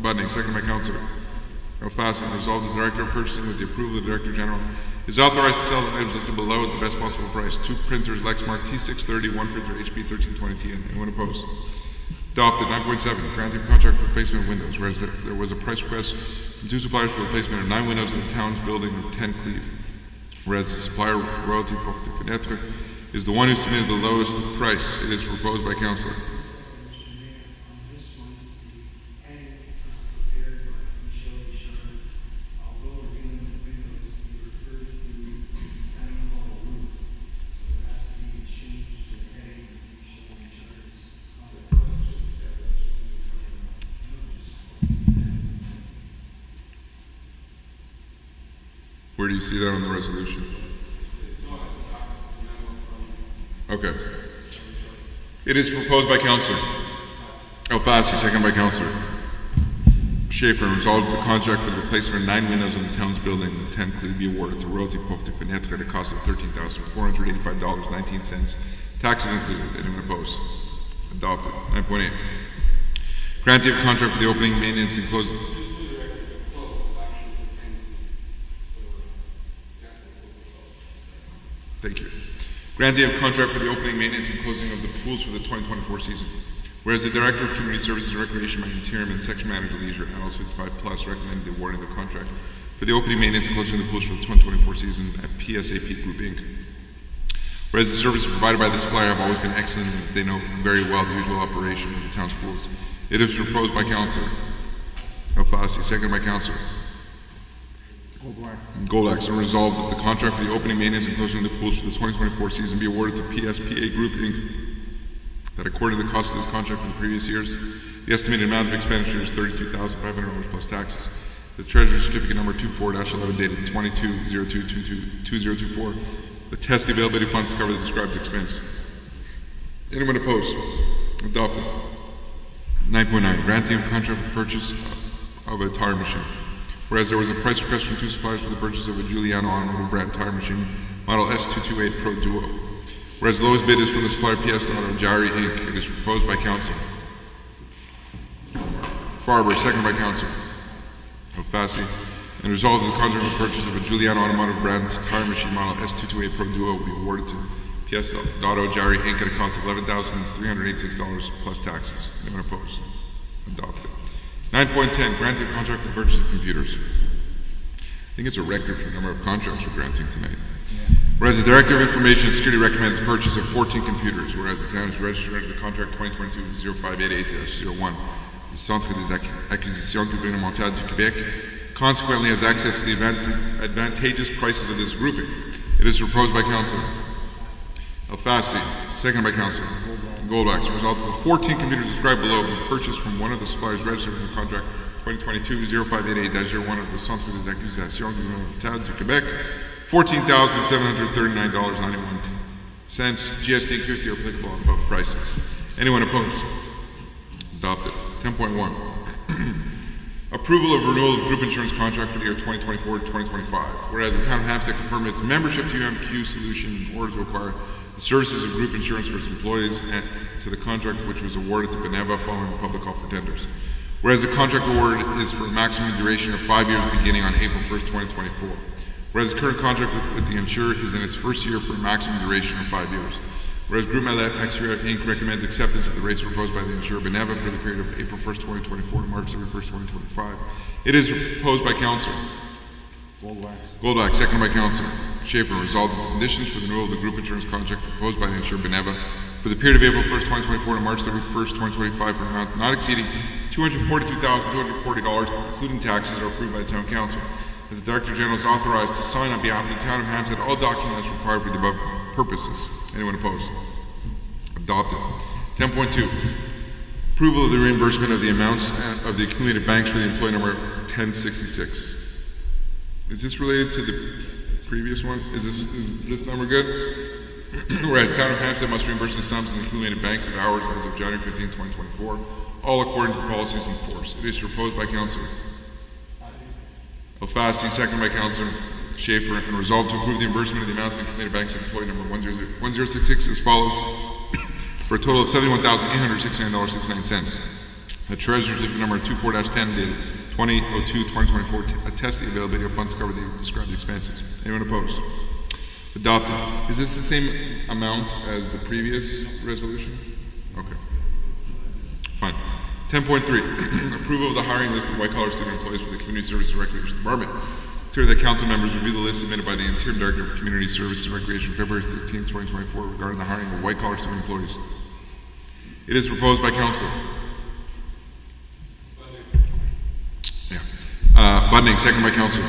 Budning, second by Councilor Alfasi, and resolved the Director of Purchasing with the approval of the Director General is authorized to sell the items listed below at the best possible price. 2 printers Lexmark T630, 1 printer HP 1320TN. Anyone opposed? Adopted. 9.7. Granting contract for replacement of windows, whereas there was a price request from 2 suppliers for the replacement of 9 windows in the town's building of 10 Cleve. Whereas the supplier royalty Porte Fenêtre is the one who submitted the lowest price. It is proposed by Councilor Where do you see that on the resolution? Okay. It is proposed by Councilor Alfasi, second by Councilor Schaefer, and resolved that the contract for the replacement of 9 windows in the town's building of 10 Cleve be awarded to Royalty Porte Fenêtre at a cost of $13,485.19, taxes included. Anyone opposed? Adopted. 9.8. Granting of contract for the opening, maintenance, and closing. Thank you. Granting of contract for the opening, maintenance, and closing of the pools for the 2024 season. Whereas the Director of Community Services and Recreation by interim and Section Manager Leisure, Adults 55 Plus, recommended the awarding the contract for the opening, maintenance, and closing of the pools for the 2024 season at PSAP Group Inc. Whereas the services provided by the supplier have always been excellent and they know very well the usual operation of the town's pools. It is proposed by Councilor Alfasi, seconded by Councilor Golak, and resolved that the contract for the opening, maintenance, and closing of the pools for the 2024 season be awarded to PSPA Group Inc. That according to the cost of this contract for the previous years, the estimated amount of expenditure is $32,500 plus taxes. The Treasury Certificate number 24-11 dated 22/02/2024 attests the availability of funds to cover the described expense. Anyone opposed? Adopted. 9.9. Granting of contract for the purchase of a tire machine. Whereas there was a price request from 2 suppliers for the purchase of a Giuliano Automotive brand tire machine, model S228 Pro Duo. Whereas the lowest bid is from the supplier PS Auto Jari Inc. It is proposed by Council Farber, second by Council Alfasi, and resolved that the contract for the purchase of a Giuliano Automotive brand tire machine model S228 Pro Duo will be awarded to PS Auto Jari Inc. at a cost of $11,386 plus taxes. Anyone opposed? Adopted. 9.10, granted contract for purchase of computers. I think it's a record for the number of contracts we're granting tonight. Whereas the Director of Information and Security recommends the purchase of 14 computers, whereas the town is registered under the contract 2022-0588-01, the Centre des Acquisitions Gouvernementales du Québec, consequently has access to the advantageous prices of this grouping. It is proposed by Councilor Alfasi, seconded by Councilor Goldbach. As a result of the 14 computers described below were purchased from one of the suppliers registered in the contract 2022-0588-01 of the Centre des Acquisitions Gouvernementales du Québec, $14,739.91. GST and QST are applicable on above prices. Anyone opposed? Adopted. 10.1. Approval of renewal of group insurance contract for the year 2024-2025. Whereas the town of Hampstead confirmed its membership to UMQ Solution in order to acquire the services of group insurance for its employees and to the contract which was awarded to Beneva following the public call for tenders. Whereas the contract award is for a maximum duration of 5 years beginning on April 1st, 2024. Whereas the current contract with the insurer is in its first year for a maximum duration of 5 years. Whereas Groupe Mallet Extra Inc. recommends acceptance of the rates proposed by the insurer Beneva for the period of April 1st, 2024 to March 31st, 2025. It is proposed by Councilor Goldbach, seconded by Councilor Schaefer. Resolved that the conditions for the renewal of the group insurance contract proposed by the insurer Beneva for the period of April 1st, 2024 to March 31st, 2025 for an amount not exceeding $242,240, including taxes, are approved by the Town Council. That the Director General is authorized to sign on behalf of the Town of Hampstead all documents required for the above purposes. Anyone opposed? Adopted. 10.2. Approval of the reimbursement of the amounts of the accumulated banks for the employee number 1066. Is this related to the previous one? Is this number good? Whereas Town of Hampstead must reimburse the sums in the accumulated banks of hours as of January 15, 2024, all according to the policies in force. It is proposed by Councilor Alfasi, seconded by Councilor Schaefer, and resolved to approve the reimbursement of the amounts in accumulated banks of employee number 1066 as follows, for a total of $71,869.69. The Treasurer's Certificate number 24-10 dated 20/02/2024 attests the availability of funds to cover the described expenses. Anyone opposed? Adopted. Is this the same amount as the previous resolution? Okay. Fine. 10.3. Approval of the hiring list of white-collar student employees for the Community Services and Recreation Department. Consider that council members review the list submitted by the Interim Director of Community Services and Recreation February 13, 2024 regarding the hiring of white-collar student employees. It is proposed by Councilor Budning, second by Councilor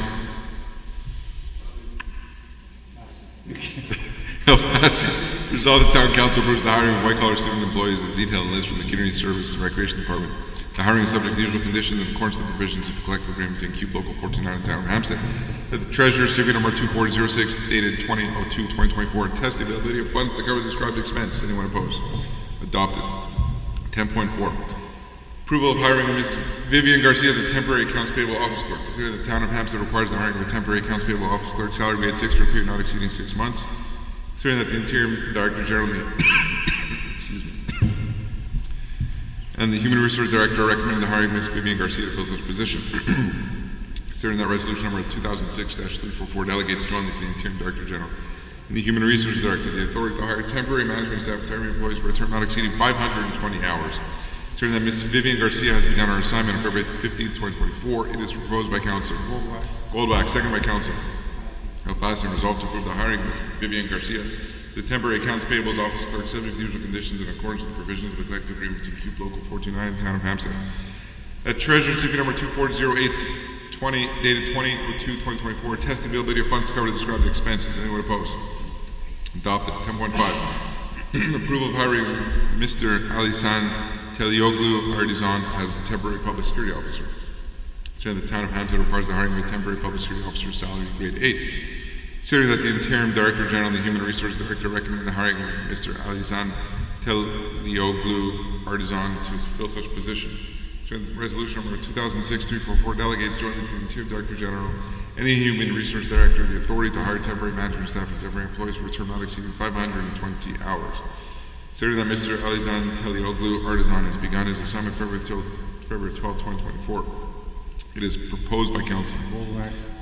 Alfasi. Resolved the Town Council approves the hiring of white-collar student employees as detailed in the list from the Community Services and Recreation Department. The hiring is subject to the usual conditions in accordance with the provisions of the collective agreement between CUPE Local 49 and the Town of Hampstead. That the Treasurer's Certificate number 2406 dated 20/02/2024 attests the availability of funds to cover the described expense. Anyone opposed? Adopted. 10.4. Approval of hiring of Ms. Vivian Garcia as a temporary accounts payable office clerk. Consider the Town of Hampstead requires the hiring of a temporary accounts payable office clerk, salary grade 6 for a period not exceeding 6 months. Considering that the Interim Director General and the Human Resource Director recommend the hiring of Ms. Vivian Garcia to fill such position. Considering that resolution number 2006-344 delegates jointly to the Interim Director General and the Human Resource Director the authority to hire temporary management staff and temporary employees for a term not exceeding 520 hours. Considering that Ms. Vivian Garcia has begun her assignment on February 15, 2024, it is proposed by Councilor Goldbach, second by Councilor Alfasi, resolved to approve the hiring of Ms. Vivian Garcia the temporary accounts payables office clerk subject to the usual conditions in accordance with the provisions of the collective agreement between CUPE Local 49 and the Town of Hampstead. At Treasurer's Certificate number 240820 dated 20/02/2024 attests the availability of funds to cover the described expenses. Anyone opposed? Adopted. 10.5. Approval of hiring Mr. Alisan Telioglu Artisan as a temporary public security officer. So the Town of Hampstead requires the hiring of a temporary public security officer salary grade 8. Considering that the Interim Director General and the Human Resource Director recommend the hiring of Mr. Alisan Telioglu Artisan to fill such position. Resolution number 2006-344 delegates jointly to the Interior Director General and the Human Resource Director the authority to hire temporary management staff and temporary employees for a term not exceeding 520 hours. Considering that Mr. Alizan Telioglu Artisan has begun his assignment February 12, 2024, it is proposed by Councilor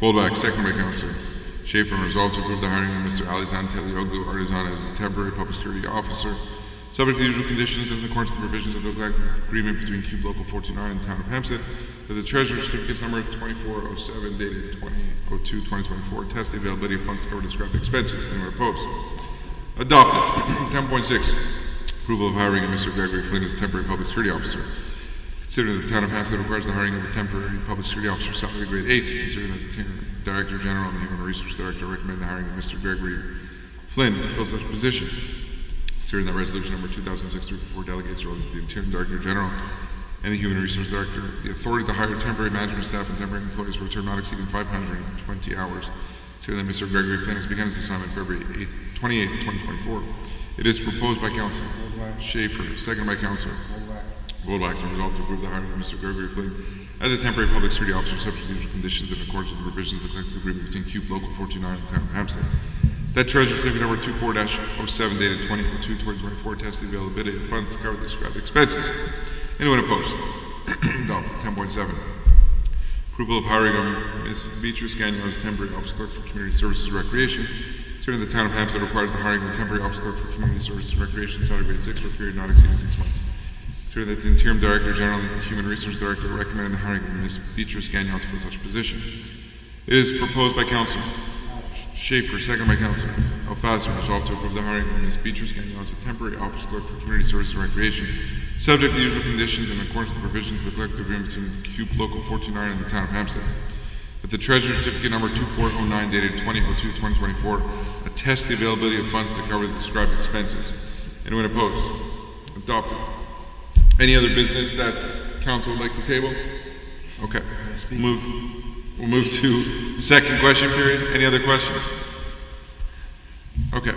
Goldbach, second by Councilor Schaefer, and resolved to approve the hiring of Mr. Alizan Telioglu Artisan as a temporary public security officer subject to the usual conditions and in accordance with the provisions of the collective agreement between Cube Local 49 and the Town of Hampstead, that the Treasurer's Certificate number 2407 dated 20/02/2024 test the availability of funds to cover described expenses. Anyone opposed? Adopted. 10.6. Approval of hiring of Mr. Gregory Flynn as temporary public security officer. Considering that the Town of Hampstead requires the hiring of a temporary public security officer salary grade 8, considering that the Director General and the Human Resource Director recommend the hiring of Mr. Gregory Flynn to fill such position. Considering that resolution number 2006-344 delegates relative to the Interior Director General and the Human Resource Director the authority to hire temporary management staff and temporary employees for a term not exceeding 520 hours. Considering that Mr. Gregory Flynn has begun his assignment February 28th, 2024. It is proposed by Council Schaefer, seconded by Council Goldbach, and resolved to approve the hiring of Mr. Gregory Flynn as a temporary public security officer subject to the usual conditions in accordance with the provisions of the collective agreement between Cube Local 49 and the Town of Hampstead. That Treasurer's Certificate number 24-07 dated 20/02/2024 tests the availability of funds to cover the described expenses. Anyone opposed? Adopted. 10.7. Approval of hiring of Ms. Beatrice Gagnon as temporary office clerk for Community Services and Recreation. Considering the Town of Hampstead requires the hiring of a temporary office clerk for Community Services and Recreation, salary grade 6 for a period not exceeding 6 months. Considering that the Interim Director General and the Human Resource Director recommended the hiring of Ms. Beatrice Gagnon to fill such position. It is proposed by Council Schaefer, second by Council Alfasi, resolved to approve the hiring of Ms. Beatrice Gagnon as a temporary office clerk for Community Services and Recreation, subject to the usual conditions in accordance with the provisions of the collective agreement between Cube Local 49 and the Town of Hampstead. That the Treasurer's Certificate number 2409 dated 20/02/2024 attests the availability of funds to cover the described expenses. Anyone opposed? Adopted. Any other business that Council would like to table? Okay. We'll move to second question period. Any other questions? Okay.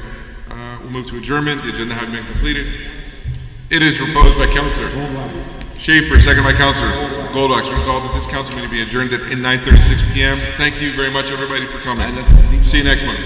We'll move to adjournment. The agenda having been completed. It is proposed by Councilor Schaefer, second by Councilor Goldbach. Resolved that this council meeting be adjourned at 9:36 p.m. Thank you very much, everybody, for coming. See you next month.